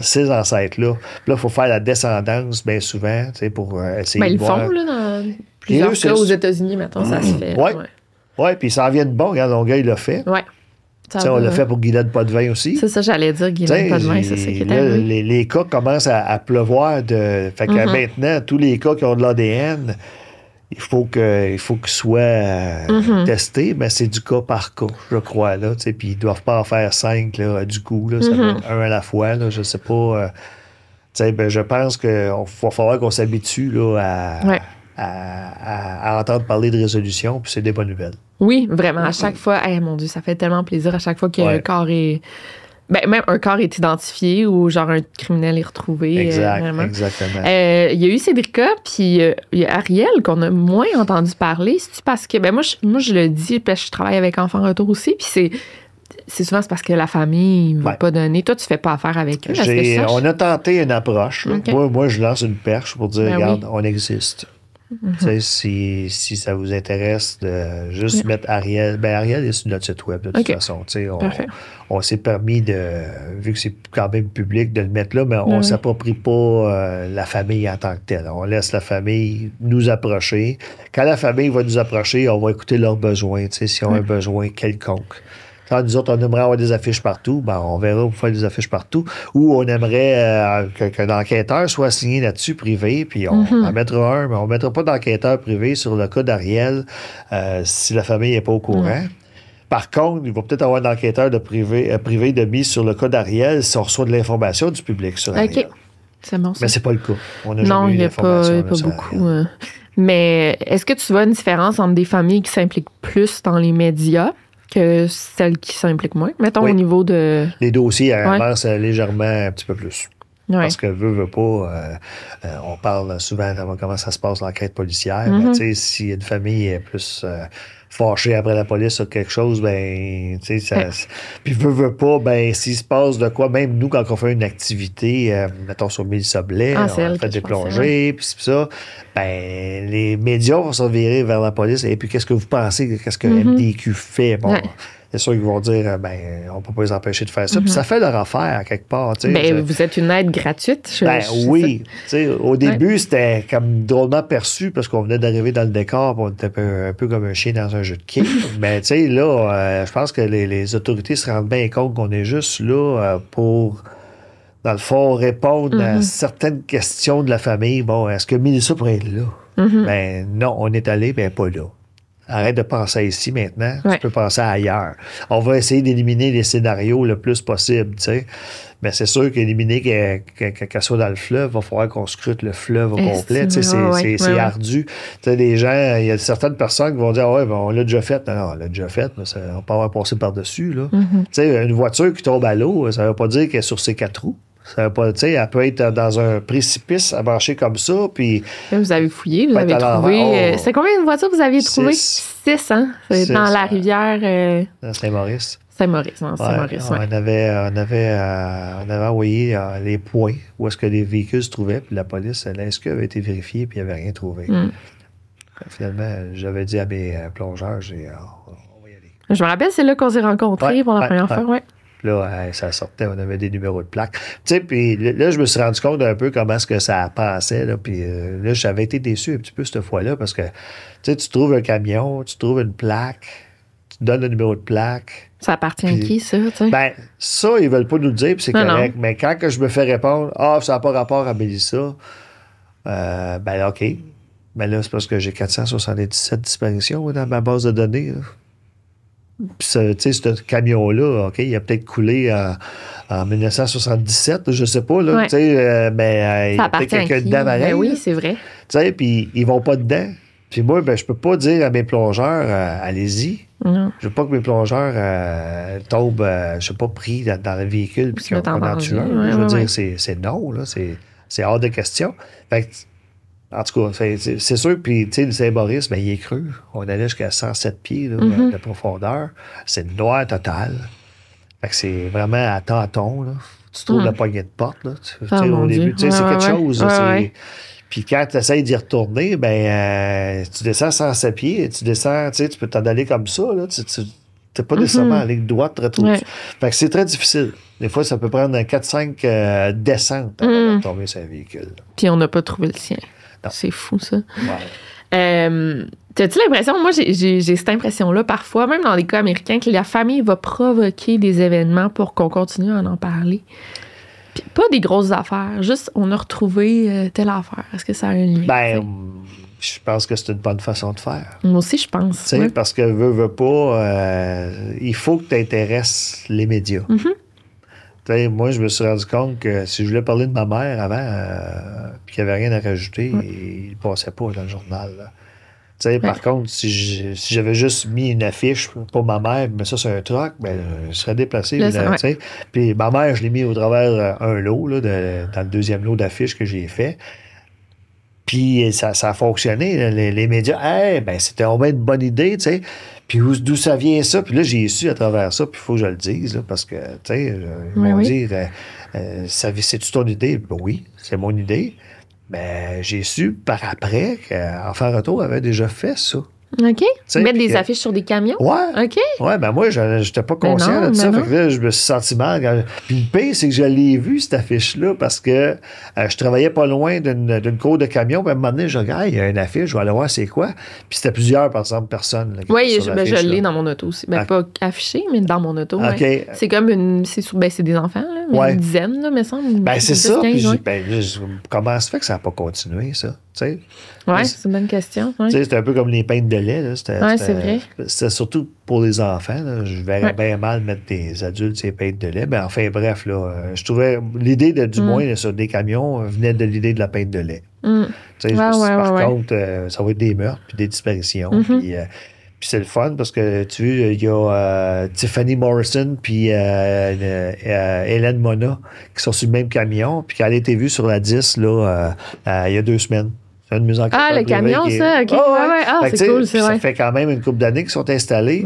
ces ancêtres-là. Puis là, il faut faire la descendance bien souvent, pour essayer de voir. Ils le font, là, dans... Plusieurs cas aux États-Unis, maintenant, ça se fait. Oui, puis ça en vient de bon. Regarde, Longueuil l'a fait. Oui. On l'a fait pour Guylaine Potvin aussi. C'est ça, j'allais dire, Guylaine Potvin, c'est ça qui est arrivé. Les cas commencent à pleuvoir. Fait que maintenant, tous les cas qui ont de l'ADN, il faut qu'ils soient testés, mais c'est du cas par cas, je crois. Là, puis ils ne doivent pas en faire 5 là, du coup. Là, ça va être un à la fois. Là, je ne sais pas. Je pense qu'il va falloir qu'on s'habitue là, à entendre parler de résolution, puis c'est des bonnes nouvelles. Oui, vraiment. À chaque fois, mon Dieu, ça fait tellement plaisir à chaque fois qu'un corps est... même un corps est identifié ou genre un criminel est retrouvé. Exactement. Il y a eu Cédrica, puis il y a Ariel qu'on a moins entendu parler. C'est-tu parce que... moi, je le dis, parce que je travaille avec Enfants Retour aussi, puis c'est souvent parce que la famille ne veut pas donner. Toi, tu fais pas affaire avec eux. On a tenté une approche. Okay. Moi, je lance une perche pour dire, regarde, on existe. Si ça vous intéresse de juste mettre Ariel, Ariel est sur notre site web de toute façon. On s'est permis vu que c'est quand même public, de le mettre là, mais on ne s'approprie pas la famille en tant que telle. On laisse la famille nous approcher. Quand la famille va nous approcher, on va écouter leurs besoins, s'ils ont un besoin quelconque. Quand nous autres, on aimerait avoir des affiches partout, on verra pour faire des affiches partout. Ou on aimerait qu'un enquêteur soit assigné là-dessus, privé, puis on en mettra un, mais on ne mettra pas d'enquêteur privé sur le cas d'Ariel si la famille n'est pas au courant. Par contre, il va peut-être avoir un enquêteur privé de mise sur le cas d'Ariel si on reçoit de l'information du public sur Ariel. OK. C'est bon, ça. Mais c'est pas le cas. On n'a jamais eu d'informations. Non, il n'y a pas beaucoup. Mais est-ce que tu vois une différence entre des familles qui s'impliquent plus dans les médias que celles qui s'impliquent moins? Mettons au niveau de... Les dossiers avancent légèrement un petit peu plus. Parce que veut pas, on parle souvent de comment ça se passe l'enquête policière. Mais si une famille est plus fâchée après la police sur quelque chose, puis veut pas, s'il se passe de quoi, même nous, quand on fait une activité, mettons sur Mélissa Blais, on fait des plongées, puis ça, les médias vont se virer vers la police. Et puis, qu'est-ce que vous pensez? Qu'est-ce que MDQ fait? Bon, c'est sûr qu'ils vont dire, on ne peut pas les empêcher de faire ça. Puis ça fait leur affaire, à quelque part. Vous êtes une aide gratuite. Oui. Au début, c'était comme drôlement perçu parce qu'on venait d'arriver dans le décor, on était un peu comme un chien dans un jeu de quilles. Mais là, je pense que les autorités se rendent bien compte qu'on est juste là pour, dans le fond, répondre à certaines questions de la famille. Bon, est-ce que Mélissa pourrait être là? Non, on est allé, pas là. Arrête de penser ici maintenant, tu peux penser ailleurs. On va essayer d'éliminer les scénarios le plus possible, Mais c'est sûr qu'éliminer qu'elle soit dans le fleuve, il va falloir qu'on scrute le fleuve au complet. C'est ardu. Les gens, il y a certaines personnes qui vont dire on l'a déjà fait. Non, on l'a déjà fait, mais on peut avoir passé par-dessus. Là. Une voiture qui tombe à l'eau, ça ne veut pas dire qu'elle est sur ses 4 roues. Ça veut pas, elle peut être dans un précipice à marcher comme ça. Puis vous avez fouillé, vous avez trouvé. C'est combien de voitures vous aviez trouvé? 6, hein? C'est dans la rivière. Saint-Maurice. Saint-Maurice, non, Saint-Maurice, On avait envoyé les points où est-ce que les véhicules se trouvaient, puis la police, la SQ avait été vérifiée, puis il n'y avait rien trouvé. Finalement, j'avais dit à mes plongeurs, on va y aller. Je me rappelle, c'est là qu'on s'est rencontrés pour la première fois, Puis là, ça sortait, on avait des numéros de plaque. Tu sais, puis là, je me suis rendu compte un peu comment est-ce que ça passait. Là, puis là, j'avais été déçu un petit peu cette fois-là parce que, tu sais, tu trouves un camion, tu trouves une plaque, tu te donnes le numéro de plaque. Ça appartient à qui, ça? T'sais? Ben, ça, ils veulent pas nous le dire, puis c'est correct. Non. Mais quand que je me fais répondre, ça n'a pas rapport à Mélissa, ben, OK. Mais là, c'est parce que j'ai 477 disparitions dans ma base de données. Puis, tu sais, ce camion-là, OK, il a peut-être coulé en 1977, je sais pas, là, tu sais, mais il y a peut-être quelqu'un dedans pareil. Ben oui, c'est vrai. Tu sais, puis ils vont pas dedans. Puis moi, ben, je peux pas dire à mes plongeurs, allez-y. Non. Je veux pas que mes plongeurs tombent, je sais pas, pris dans le véhicule puis qu'on en tue un. Je veux dire, c'est non, là, c'est hors de question. Fait que, en tout cas, c'est sûr, puis, tu sais, le Saint-Maurice, ben, il est creux. On allait jusqu'à 107 pieds là, de profondeur. C'est noir total. Fait que c'est vraiment à tâtons, là. Tu trouves la poignée de porte, là. Au début, tu sais, c'est quelque chose. Là, Puis quand tu essaies d'y retourner, ben, tu descends 107 pieds, tu descends, tu sais, tu peux t'en aller comme ça, là. Tu n'es pas nécessairement en ligne droite, très tôt. Fait que c'est très difficile. Des fois, ça peut prendre un 4-5 descentes avant de tomber sur un véhicule. Puis on n'a pas trouvé le sien. Non. C'est fou, ça. Ouais. T'as-tu l'impression, moi j'ai cette impression-là parfois, même dans les cas américains, que la famille va provoquer des événements pour qu'on continue à en parler? Puis pas des grosses affaires, juste on a retrouvé telle affaire. Est-ce que ça a un lien? Ben, je pense que c'est une bonne façon de faire. Moi aussi, je pense. Tu sais, parce que veux pas, il faut que tu intéresses les médias. Moi, je me suis rendu compte que si je voulais parler de ma mère avant, puis qu'il n'y avait rien à rajouter, il ne passait pas dans le journal. Par contre, si j'avais juste mis une affiche pour ma mère, mais ça, c'est un truck, ben, je serais déplacé. Puis ma mère, je l'ai mis au travers un lot, là, dans le deuxième lot d'affiches que j'ai fait. Puis ça a fonctionné. Les médias, ben, c'était vraiment une bonne idée, tu sais. Puis d'où ça vient ça? Puis là, j'ai su à travers ça, puis il faut que je le dise, là, parce que, tu sais, ils vont dire, c'est-tu ton idée? Ben, oui, c'est mon idée. Mais j'ai su par après qu'Enfants Retour avait déjà fait ça. OK. Mettre des affiches sur des camions? Ouais. OK. Ouais, ben moi, je n'étais pas conscient de ça. Fait que là, je me suis senti mal. Puis le pire, c'est que je l'ai vu, cette affiche-là, parce que je travaillais pas loin d'une cour de camion. Puis à un moment donné, je regarde, il y a une affiche, je vais aller voir c'est quoi. Puis c'était plusieurs, par exemple, personnes. Oui, je l'ai dans mon auto aussi. Ben, pas affiché, mais dans mon auto. OK. Ouais. C'est comme c'est des enfants, là, mais une dizaine, là, me semble. Ben, c'est ça. Puis comment ça fait que ça n'a pas continué, ça? Oui, c'est une bonne question. Ouais. C'était un peu comme les peintes de lait. C'est vrai. C'était surtout pour les enfants. Là. Je verrais bien mal mettre des adultes ces peintes de lait. Ben, enfin, bref, là, je trouvais l'idée du moins sur des camions venait de l'idée de la peinte de lait. Par contre, ça va être des meurtres puis des disparitions. Puis c'est le fun parce que tu vois, il y a Tiffany Morrison puis Hélène Mona qui sont sur le même camion puis qui a été vue sur la 10 là, il y a 2 semaines. C'est une mise en le camion, ça, OK. C'est cool, c'est vrai. Ça fait quand même une couple d'années qu'ils sont installés.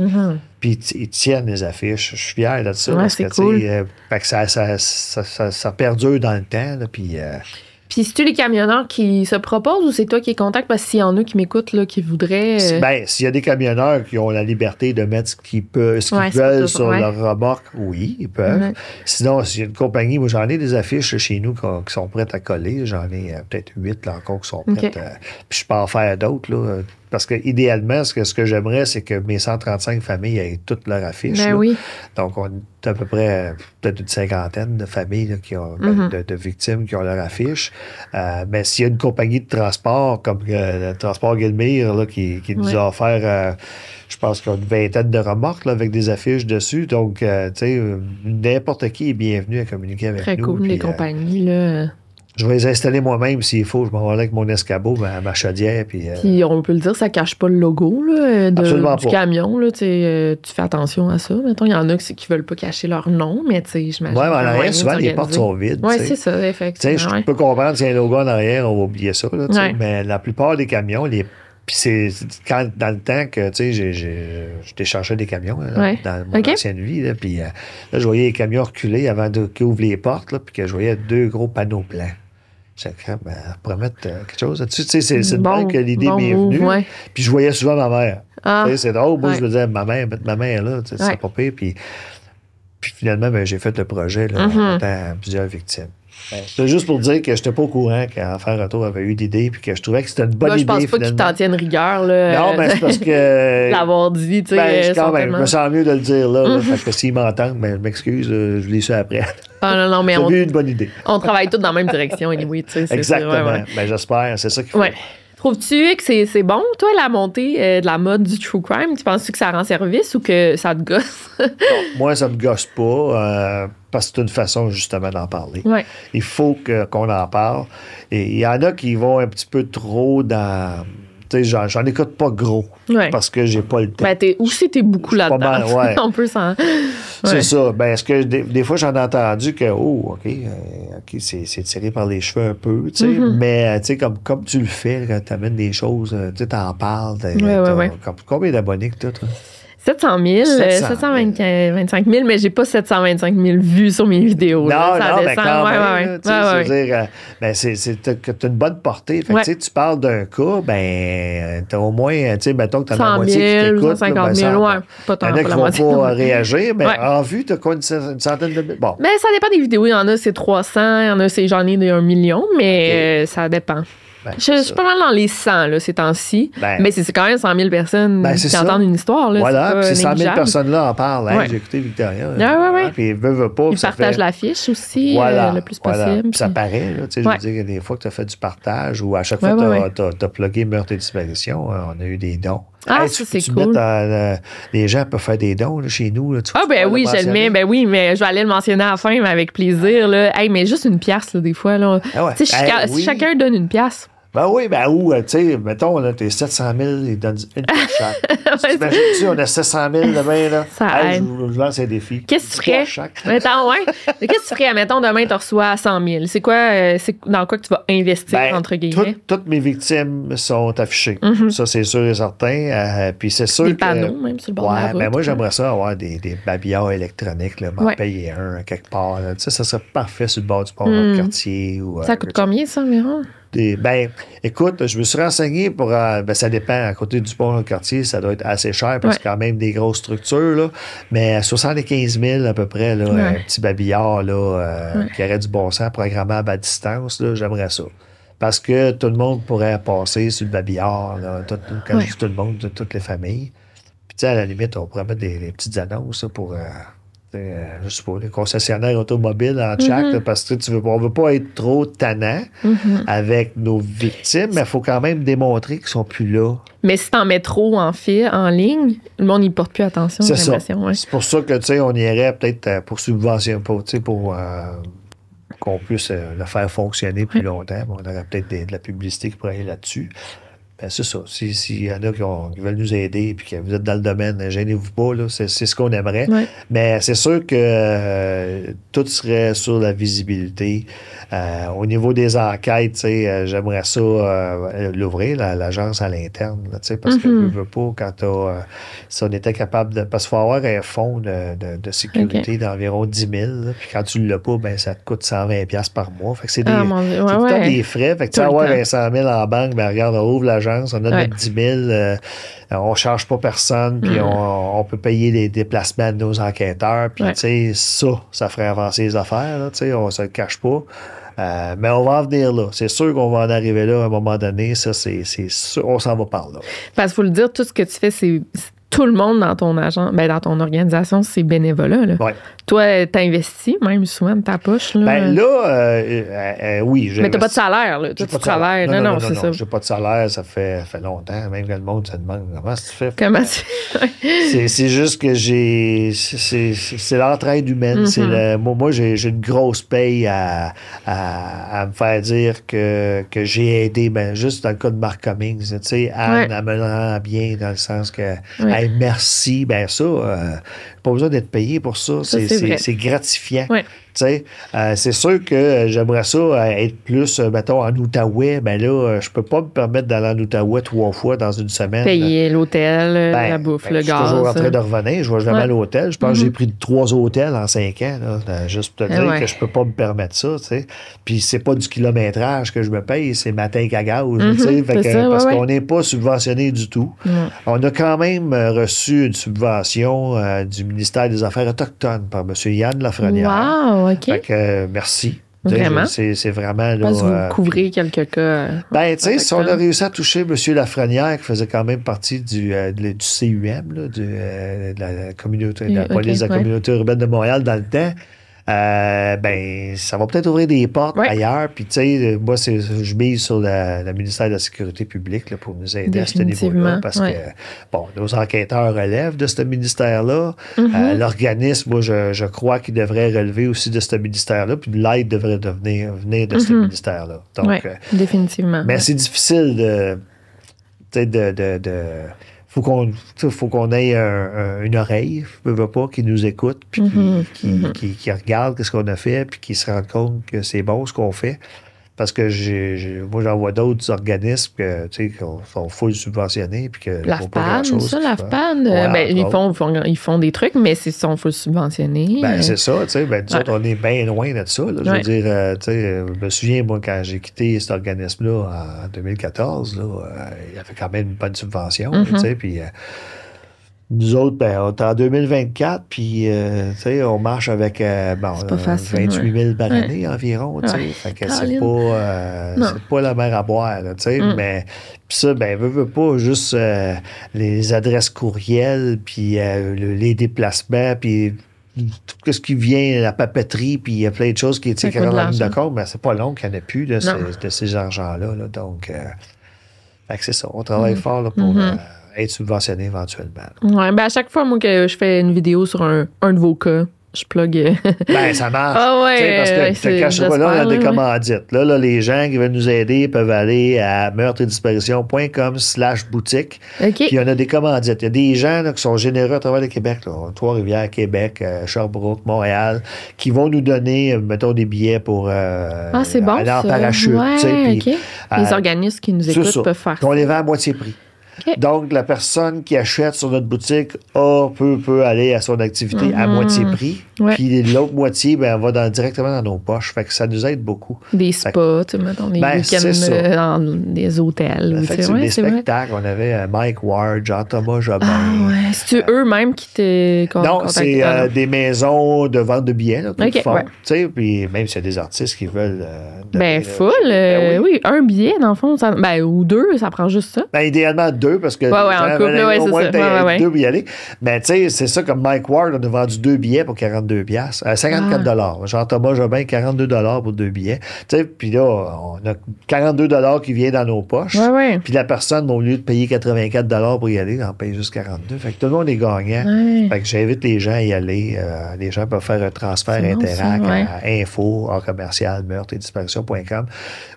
Puis ils tiennent les affiches. Je suis fier de ça. Ouais, c'est cool. Fait que ça perdure dans le temps. Là, puis c'est-tu les camionneurs qui se proposent ou c'est toi qui les contactes? Parce qu'il y en a qui m'écoutent, là, qui voudraient... Ben, s'il y a des camionneurs qui ont la liberté de mettre ce qu'ils veulent sur leur remorque, oui, ils peuvent. Sinon, s'il y a une compagnie, moi, j'en ai des affiches chez nous qui sont prêtes à coller. J'en ai peut-être 8 là, encore qui sont prêtes. Puis je peux en faire d'autres, là. Parce que idéalement, ce que j'aimerais, c'est que mes 135 familles aient toutes leurs affiches. Ben oui. Donc, on est à peu près peut-être une 50aine de familles là, qui ont de victimes qui ont leur affiche. Mais s'il y a une compagnie de transport, comme le Transport Guillemire, là, qui nous a offert, je pense qu'il y a une vingtaine de remorques là, avec des affiches dessus. Donc, tu sais, n'importe qui est bienvenu à communiquer avec nous. Très cool, les compagnies, là. Je vais les installer moi-même s'il faut. Je m'en vais avec mon escabeau, ma chaudière. Puis on peut le dire, ça cache pas le logo là, du camion. Là, tu fais attention à ça. Mettons, il y en a qui veulent pas cacher leur nom, mais j'imagine. Oui, mais en arrière, souvent, les portes sont vides. Oui, c'est ça, effectivement. Je peux comprendre s'il y a un logo en arrière, on va oublier ça. Là, mais la plupart des camions, puis c'est dans le temps que, tu sais, j'étais cherché des camions dans mon ancienne vie. Là, puis là, je voyais les camions reculer avant qu'ils ouvrent les portes, là, puis que je voyais 2 gros panneaux blancs. J'ai dit, on pourrait mettre quelque chose là-dessus. Tu sais, c'est de même que l'idée m'est venue. Puis je voyais souvent ma mère. C'est drôle. Moi, je me disais, mettre ma mère là, c'est pas pire. Puis Puis finalement, ben, j'ai fait le projet là, en mettant plusieurs victimes. C'est juste pour dire que je n'étais pas au courant qu'Enfer Retour avait eu l'idée puis que je trouvais que c'était une bonne idée. Je pense pas qu'ils t'en tiennent rigueur. Là, non, mais c'est parce que... l'avoir dit, tu sais. Ben, quand même, je me sens mieux de le dire là. Fait que s'ils m'entendent, ben, je m'excuse, je l'ai su après. Ah non, mais j'ai eu une bonne idée. On travaille tous dans la même direction, anyway, tu sais. Exactement. Ben, j'espère, c'est ça qu'il faut. Ouais. Trouves-tu que c'est bon, toi, la montée de la mode du true crime? Tu penses-tu que ça rend service ou que ça te gosse? Non, moi, ça me gosse pas parce que c'est une façon, justement, d'en parler. Ouais. Il faut qu'on en parle. Et il y en a qui vont un petit peu trop dans... Tu sais, j'en écoute pas gros parce que j'ai pas le temps. Ben, t'es beaucoup là-dedans. Ouais. On peut s'en... C'est ça. Ben, est-ce que des fois, j'en ai entendu que, OK, c'est tiré par les cheveux un peu, tu sais. Mais, tu sais, comme tu le fais, quand tu amènes des choses, tu sais, t'en parles. Combien d'abonnés que tu as, toi? 700 000, 725 000, mais j'ai pas 725 000 vues sur mes vidéos. Non, là, mais quand même, t'as une bonne portée. Fait que, tu parles d'un cas, ben, t'as au moins, tu sais, mettons que t'as la moitié qui t'écoute. 150 000, pas tant. Il y en a qui vont pas réagir, mais en vue, t'as quoi, une centaine de... Bon. Mais ça dépend des vidéos. Il y en a, c'est 300, il y en a, j'en ai de 1 million, mais ça dépend. Ben, je suis pas mal dans les 100 là, ces temps-ci. Mais c'est quand même 100 000 personnes qui entendent une histoire. Là, voilà, puis ces 100 000 personnes-là en parlent. Hey, j'ai écouté Victoria. Puis ils veulent pas. Ils partagent l'affiche aussi le plus possible. Puis ça paraît. Là, je veux dire, des fois que tu as fait du partage ou à chaque fois que tu as plugué Meurtre et disparition, on a eu des dons. Ah, ça, c'est cool. Les gens peuvent faire des dons là, chez nous. Là, oui, je le mets. Ben oui, mais je vais aller le mentionner à la fin, mais avec plaisir. Là. Hey, mais juste une pièce, des fois. Là. Si chacun donne une pièce. Ben oui, tu sais, mettons, là, t'es 700 000, ils donnent une pièce chaque. T'imagines-tu, on a 700 000 demain, là. Ça aide. Je lance un défi. Qu'est-ce que tu ferais? Mettons, qu'est-ce que tu ferais? Mettons, demain, tu reçois 100 000. C'est quoi, dans quoi que tu vas investir, entre guillemets? Toutes mes victimes sont affichées. Ça, c'est sûr et certain. Puis c'est sûr des panneaux, même sur le bord de la route. Ben moi, j'aimerais ça avoir des babillards électroniques, là, m'en payer un quelque part. Là. Tu sais, ça serait parfait sur le bord du port de quartier. Ça coûte combien, ça, environ? Écoute, je me suis renseigné pour... ça dépend. À côté du pont de quartier, ça doit être assez cher parce que c'est quand même des grosses structures. Là, mais à 75 000 à peu près, là, un petit babillard là, qui aurait du bon sens programmable à distance, là, j'aimerais ça. Parce que tout le monde pourrait passer sur le babillard. Là, quand je dis tout le monde, toutes les familles. Puis à la limite, on pourrait mettre des petites annonces là, pour... je sais pas, les concessionnaires automobiles en chaque, parce que on veut pas être trop tannant avec nos victimes, mais il faut quand même démontrer qu'ils sont plus là. Mais si t'en mets trop en ligne, le monde n'y porte plus attention. C'est ça. C'est pour ça que on irait peut-être pour subvention, pour qu'on puisse le faire fonctionner plus longtemps. On aurait peut-être de la publicité qui pourrait aller là-dessus. Ben, c'est ça. S'il y en a qui veulent nous aider et que vous êtes dans le domaine, gênez-vous pas. Là, c'est ce qu'on aimerait. Mais c'est sûr que tout serait sur la visibilité. Au niveau des enquêtes, j'aimerais ça l'ouvrir, l'agence à l'interne. Parce que je veux pas quand si on était capable de... Parce qu'il faut avoir un fonds de sécurité d'environ 10 000. Là, puis quand tu ne l'as pas, ben, ça te coûte 120$ par mois. Fait que c'est tout le temps des frais. Fait que tu vas avoir un 100 000 en banque, ben regarde, on ouvre l'agence. On a notre 10 000, on ne charge pas personne, puis on peut payer les déplacements de nos enquêteurs. Puis, ça ferait avancer les affaires, là, on ne se le cache pas. Mais on va en venir là. C'est sûr qu'on va en arriver là à un moment donné. Ça, c'est sûr, on s'en va par là. Parce qu'il faut le dire, tout ce que tu fais, c'est tout le monde dans ton dans ton organisation, c'est bénévolat. Là. Toi, t'investis même souvent de ta poche. Là. Oui. Mais t'as pas de salaire. Là. Toi, tu travailles. Non, c'est ça. J'ai pas de salaire. Ça fait longtemps. Même que le monde se demande comment tu fais. C'est juste que c'est l'entraide humaine. Moi, j'ai une grosse paye à me faire dire que j'ai aidé. Ben, juste dans le cas de Marc Cummings. Anne, elle me le rend bien dans le sens que hey, merci. Ben ça, pas besoin d'être payé pour ça. C'est gratifiant. C'est sûr que j'aimerais ça être plus, mettons, en Outaouais. Ben là, je peux pas me permettre d'aller en Outaouais 3 fois dans une semaine. Payer l'hôtel, la bouffe, le gaz. Je suis toujours en train de revenir. Je vais jamais à l'hôtel. Je pense que j'ai pris 3 hôtels en 5 ans. Là, juste pour te dire que je peux pas me permettre ça. Puis c'est pas du kilométrage que je me paye, c'est ma tank à gaz. Parce qu'on n'est pas subventionné du tout. On a quand même reçu une subvention du ministère des Affaires autochtones par M. Yann Lafrenière. Wow, OK. Fait que, merci. Vraiment? C'est vraiment... Là, vous couvrez quelques cas. Ben, tu sais, si on a réussi à toucher M. Lafrenière, qui faisait quand même partie du CUM, là, de la communauté, de la police de la communauté urbaine de Montréal dans le temps, ben, ça va peut-être ouvrir des portes ailleurs. Puis, tu sais, moi, je mise sur le ministère de la Sécurité publique là, pour nous aider à ce niveau-là. Parce que, bon, nos enquêteurs relèvent de ce ministère-là. L'organisme, moi, je crois qu'il devrait relever aussi de ce ministère-là. Puis l'aide devrait venir de ce ministère-là. Donc, définitivement. Mais c'est difficile faut qu'on ait une oreille, je veux pas, qui nous écoute, puis qui regarde ce qu'on a fait, puis qui se rende compte que c'est bon ce qu'on fait. Parce que moi, j'en vois d'autres organismes qui sont full subventionnés. Puis que l'AFPAD, ça, l'AFPAD, ils font des trucs, mais ils sont full subventionnés. Ben, c'est ça, tu sais. Ben, nous autres, on est bien loin de ça. Là. Je veux dire, je me souviens, moi, quand j'ai quitté cet organisme-là en 2014, il y avait quand même une bonne subvention, tu sais, puis... Nous autres, ben, on est en 2024, puis on marche avec 28 000 par année environ. Fait que c'est pas la mer à boire. Mais ça, ben, veut pas juste les adresses courriels, puis les déplacements, puis tout ce qui vient, la papeterie, puis il y a plein de choses qui étaient d'accord, mais c'est pas long qu'il n'y en ait plus de ces argents-là. Là. Donc, fait que c'est ça. On travaille fort là, pour... être subventionné éventuellement. Oui, ben à chaque fois, moi, que je fais une vidéo sur un de vos cas, je plug. Ben, ça marche. Parce que te cache pas là, on a des commandites. Là, les gens qui veulent nous aider peuvent aller à meurtreddisparition.com/boutique. Puis on a des commandites. Il y a des gens là, qui sont généreux à travers le Québec, là, Trois-Rivières, Québec, Sherbrooke, Montréal, qui vont nous donner, mettons, des billets pour c'est bon, aller en parachute. Les organismes qui nous écoutent peuvent faire ça. On les vend à moitié prix. Donc, la personne qui achète sur notre boutique peut aller à son activité à moitié prix. Puis l'autre moitié, ben, elle va directement dans nos poches. Fait que ça nous aide beaucoup. Des spas, mettons, des week-ends dans des hôtels. Des spectacles. On avait Mike Ward, Jean-Thomas Jobin. C'est-tu eux-mêmes qui t'es Non, c'est des maisons de vente de billets là, qui font. Puis même s'il y a des artistes qui veulent... full. Oui, un billet, dans le fond. Ou deux, ça prend juste ça. Ben, idéalement, deux, parce que en couple, au moins c'est ça. deux pour y aller. Mais tu sais, c'est ça, comme Mike Ward, on a vendu 2 billets pour 42 $. 54 Jean-Thomas Jobin, 42 $ pour 2 billets. Tu sais, puis là, on a 42 $ qui vient dans nos poches. Puis la personne, au lieu de payer 84 $ pour y aller, on paye juste 42. Fait que tout le monde est gagnant. Fait que j'invite les gens à y aller. Les gens peuvent faire un transfert Interac à info, commercial, meurtreddisparition.com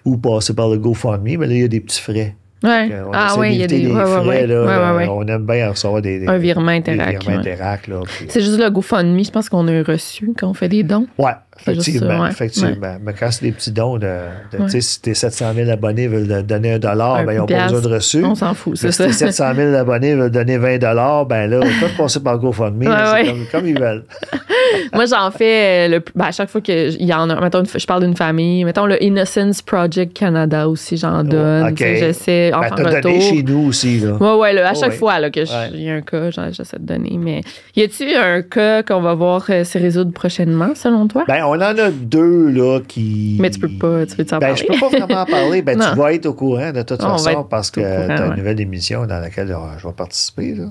ou passer par le GoFundMe. Mais là, il y a des petits frais. Il y a des frais. On aime bien recevoir un virement Interac. C'est juste le GoFundMe, je pense qu'on a reçu quand on fait des dons. Oui, effectivement. Mais quand c'est des petits dons, si tes 700 000 abonnés veulent donner $1, ben, ils n'ont pas besoin de reçu. On s'en fout, c'est ça. Si tes 700 000 abonnés veulent donner 20 $, ben là, ils peuvent passer par GoFundMe. C'est comme ils veulent. Moi, j'en fais à chaque fois qu'il y en a. Mettons, je parle d'une famille. Mettons, le Innocence Project Canada aussi, j'en donne. J'essaie. Ben, t'as donné chez nous aussi, là. À chaque fois là, qu'il y a un cas, j'essaie de donner. Mais y a-t-il un cas qu'on va voir se résoudre prochainement, selon toi? Ben, on en a 2, là, qui... Mais tu veux en parler? Je peux pas vraiment en parler. Ben, tu vas être au courant, de toute façon, parce que t'as une nouvelle émission dans laquelle je vais participer, là.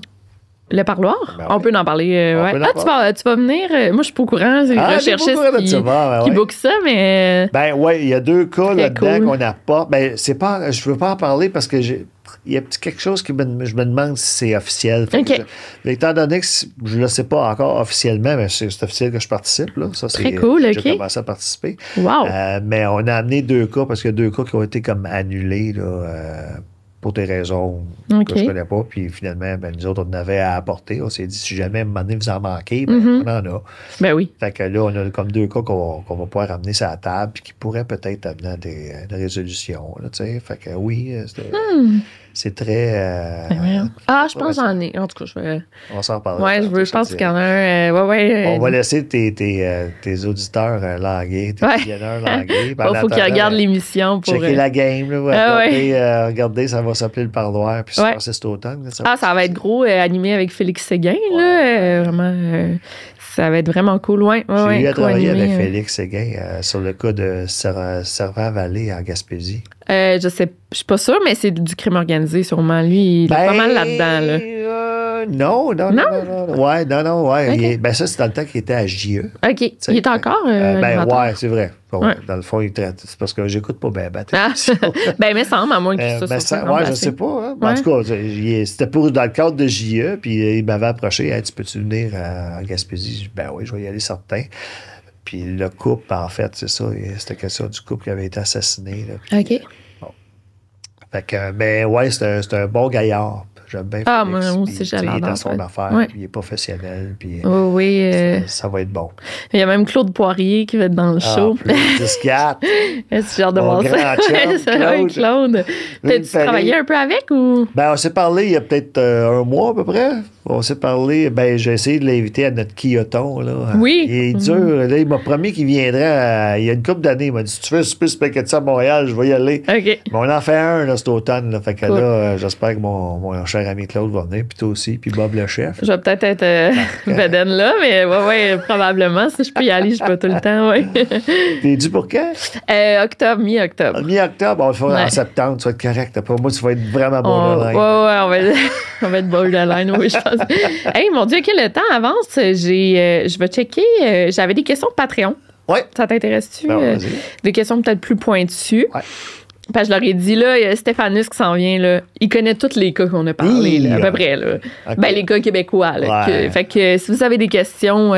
Le parloir? On peut en parler. Tu vas venir. Moi, je suis pas au courant. C'est recherchiste qui book ça, mais. Ben, il y a 2 cas là-dedans qu'on apporte. Ben, je veux pas en parler parce que il y a quelque chose je me demande si c'est officiel. Étant donné que je ne le sais pas encore officiellement, mais c'est officiel que je participe. Là. Ça, très cool, j'ai commencé à participer. Wow. Mais on a amené 2 cas parce qu'il y a 2 cas qui ont été comme annulés. Là, pour des raisons que je connais pas. Puis finalement, nous autres, on en avait à apporter. On s'est dit, si jamais, à un moment donné, vous en manquez, on en a. Ben oui. Fait que là, on a comme 2 cas qu'on va pouvoir ramener sur la table puis qui pourraient peut-être amener à des résolutions. Là, fait que oui, c'est très... je pense que j'en ai. En tout cas, je vais... On va s'en reparler. Ouais, je pense qu'il y en a un... on va laisser tes auditeurs languer, tes visionneurs languer. Il faut qu'ils regardent l'émission pour... Checker la game, regardez, ça va s'appeler le parloir. Puis c'est cet automne. Là, ça va être gros, animé avec Félix Séguin. Là, vraiment... ça va être vraiment cool. J'ai eu à travailler avec Félix Séguin sur le cas de Servan-Vallée en Gaspésie. Je suis pas sûre, mais c'est du crime organisé, sûrement. Lui, il est pas mal là-dedans. Là. Non. Ouais. Okay. Ça, c'est dans le temps qu'il était à JE. OK. Il est encore. C'est vrai. Bon, dans le fond, il traite. C'est parce que j'écoute pas bien. Mais semble, à moins que ça soit. Je sais pas. Hein. En tout cas, c'était dans le cadre de JE, puis il m'avait approché. Hey, tu peux-tu venir à Gaspésie? Oui, je vais y aller certain. Puis le couple, en fait, c'est ça. C'était question du couple qui avait été assassiné. Là, puis, OK. Bon. Fait que, c'est un bon gaillard. J'aime bien Félix. Moi aussi, j'adore. Il est dans son affaire, puis il est professionnel, puis ça va être bon. Il y a même Claude Poirier qui va être dans le show. C'est genre de voir ça. Claude. T'as-tu travaillé un peu avec ou? On s'est parlé il y a peut-être un mois à peu près. On s'est parlé, j'ai essayé de l'inviter à notre quilloton. Là. Oui. Il est dur. Là, il m'a promis qu'il viendrait il y a une couple d'années. Il m'a dit, si tu veux un super spaghetti à Montréal, je vais y aller. OK. Mais on en fait un là, cet automne. Là. Fait que là, j'espère que mon cher ami Claude va venir, puis toi aussi, puis Bob le chef. Je vais peut-être être Beden là, mais probablement. Si je peux y aller, je peux tout le temps, T'es dû pour quand? Octobre, mi-octobre. Mi-octobre, on va le faire en septembre, tu vas être correct. Pour moi, tu vas être vraiment borderline. On va être borderline, oui, je pense. Hey, mon Dieu, OK, le temps avance. Je vais checker. J'avais des questions de Patreon. Oui. Ça t'intéresse-tu? Des questions peut-être plus pointues. Oui. Parce que je leur ai dit, là, Stéphanus qui s'en vient, là, il connaît tous les cas qu'on a parlé, là, à peu près. Là. Okay. Les cas québécois. Là, fait que si vous avez des questions,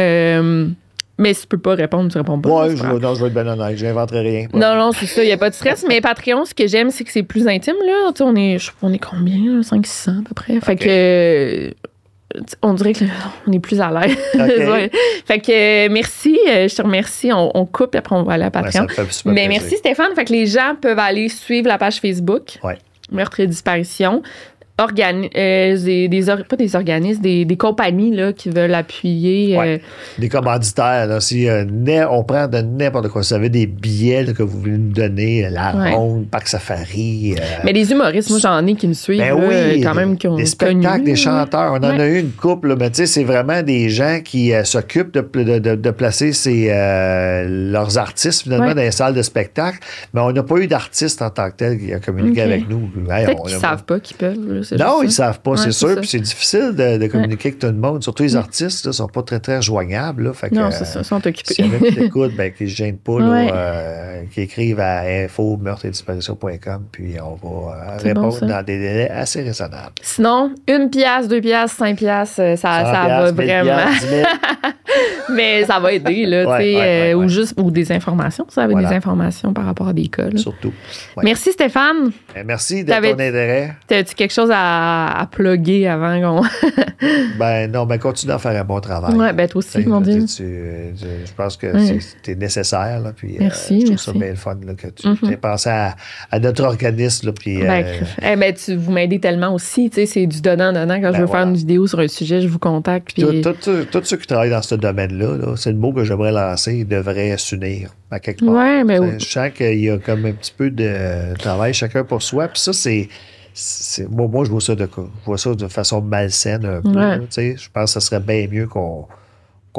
mais si tu peux pas répondre, tu réponds pas. Oui, je vais être bien honnête, je n'inventerai rien. Non, c'est ça, il n'y a pas de stress. Mais Patreon, ce que j'aime, c'est que c'est plus intime. Là. On est combien? 500-600 à peu près. Fait que... on dirait qu'on est plus à l'aise. Okay. Fait que merci, je te remercie. On coupe et après on va aller à Patreon. Mais merci Stéphane. Fait que les gens peuvent aller suivre la page Facebook. Meurtre et disparition. Pas des organismes, des compagnies là, qui veulent appuyer. Des commanditaires. Là, si on prend de n'importe quoi. Si vous avez des billets là, que vous voulez nous donner, la Ronde, Parc Safari. Mais les humoristes, moi j'en ai qui me suivent. Quand même, qui ont des spectacles, des chanteurs. On en a eu une couple, là, mais tu sais, c'est vraiment des gens qui s'occupent de placer leurs artistes finalement dans les salles de spectacle. Mais on n'a pas eu d'artiste en tant que tel qui a communiqué avec nous. Peut-être qu'ils ne savent pas qu'ils peuvent. Non, ils ne savent pas, c'est sûr. Puis c'est difficile de communiquer avec tout le monde. Surtout les artistes ne sont pas très, très joignables. Là, fait non, c'est ça, ils sont occupés. S'il y en a qui t'écoutent, qu'ils ne se gênent pas, qui écrivent à info-meurtre-et-disparition.com, puis on va répondre dans des délais assez raisonnables. Sinon, 1 piastre, 2 piastres, 5 piastres, ça va vraiment. 10 000. Mais ça va aider, là, ou des informations. Ça avait des informations par rapport à des cas. Là. Surtout. Merci Stéphane. Merci de ton intérêt. T'as-tu quelque chose à plugger avant qu'on... Non, continue à faire un bon travail. Oui, toi aussi, mon Dieu. Je pense que c'est nécessaire. Là, puis, merci. Je trouve ça bien le fun là, que tu aies pensé à notre organisme. Là, puis, vous m'aidez tellement aussi. C'est du donnant-donnant. Quand je veux faire une vidéo sur un sujet, je vous contacte. Puis... Tous ceux qui travaillent dans ce domaine-là, c'est le mot que j'aimerais lancer, ils devraient s'unir à quelque part. Je sens qu'il y a comme un petit peu de travail chacun pour soi. Puis ça, moi, je vois ça de façon malsaine un peu. Je pense que ça serait bien mieux qu'on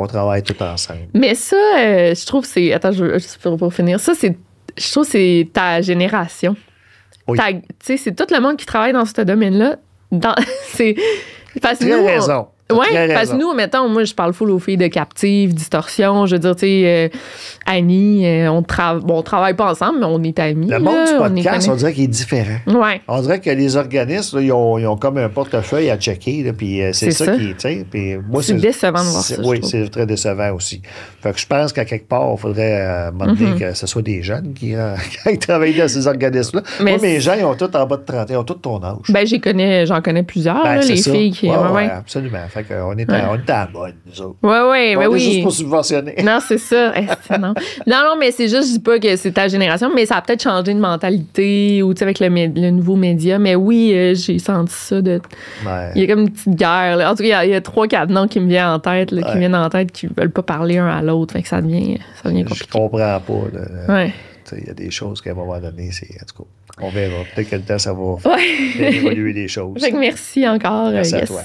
travaille tout ensemble. Mais ça, je trouve c'est... Attends, pour finir. Ça, je trouve que c'est ta génération. C'est tout le monde qui travaille dans ce domaine-là. Tu as raison. Oui, parce que nous, mettons, moi, je parle full aux filles de Captive, Distorsion. Je veux dire, tu sais, Annie, on travaille pas ensemble, mais on est amis. Le monde du podcast, on dirait qu'il est différent. Ouais. On dirait que les organismes, là, ils ont comme un portefeuille à checker, là, puis c'est ça qui est, tu sais. Puis moi, c'est décevant de voir ça. Oui, c'est très décevant aussi. Fait que je pense qu'à quelque part, il faudrait demander que ce soit des jeunes qui travaillent dans ces organismes-là. Moi, mes gens, ils ont tous en bas de 30 ans, ils ont tous ton âge. Ben, j'en connais plusieurs, là, les filles qui. Oui, absolument. Fait qu'on est à la mode, nous autres. Oui, mais oui. juste pour subventionner. Non, c'est ça. Non, mais c'est juste, je dis pas que c'est ta génération, mais ça a peut-être changé de mentalité ou, tu sais, avec le nouveau média. Mais oui, j'ai senti ça. Il y a comme une petite guerre, là. En tout cas, il y a 3-4 noms qui me viennent en tête, qui veulent pas parler un à l'autre. Fait que ça devient compliqué. Je comprends pas, il y a des choses qu'à un moment donné, en tout cas, on verra. Peut-être que le temps, ça va faire évoluer les choses. Fait que merci encore. Merci à toi.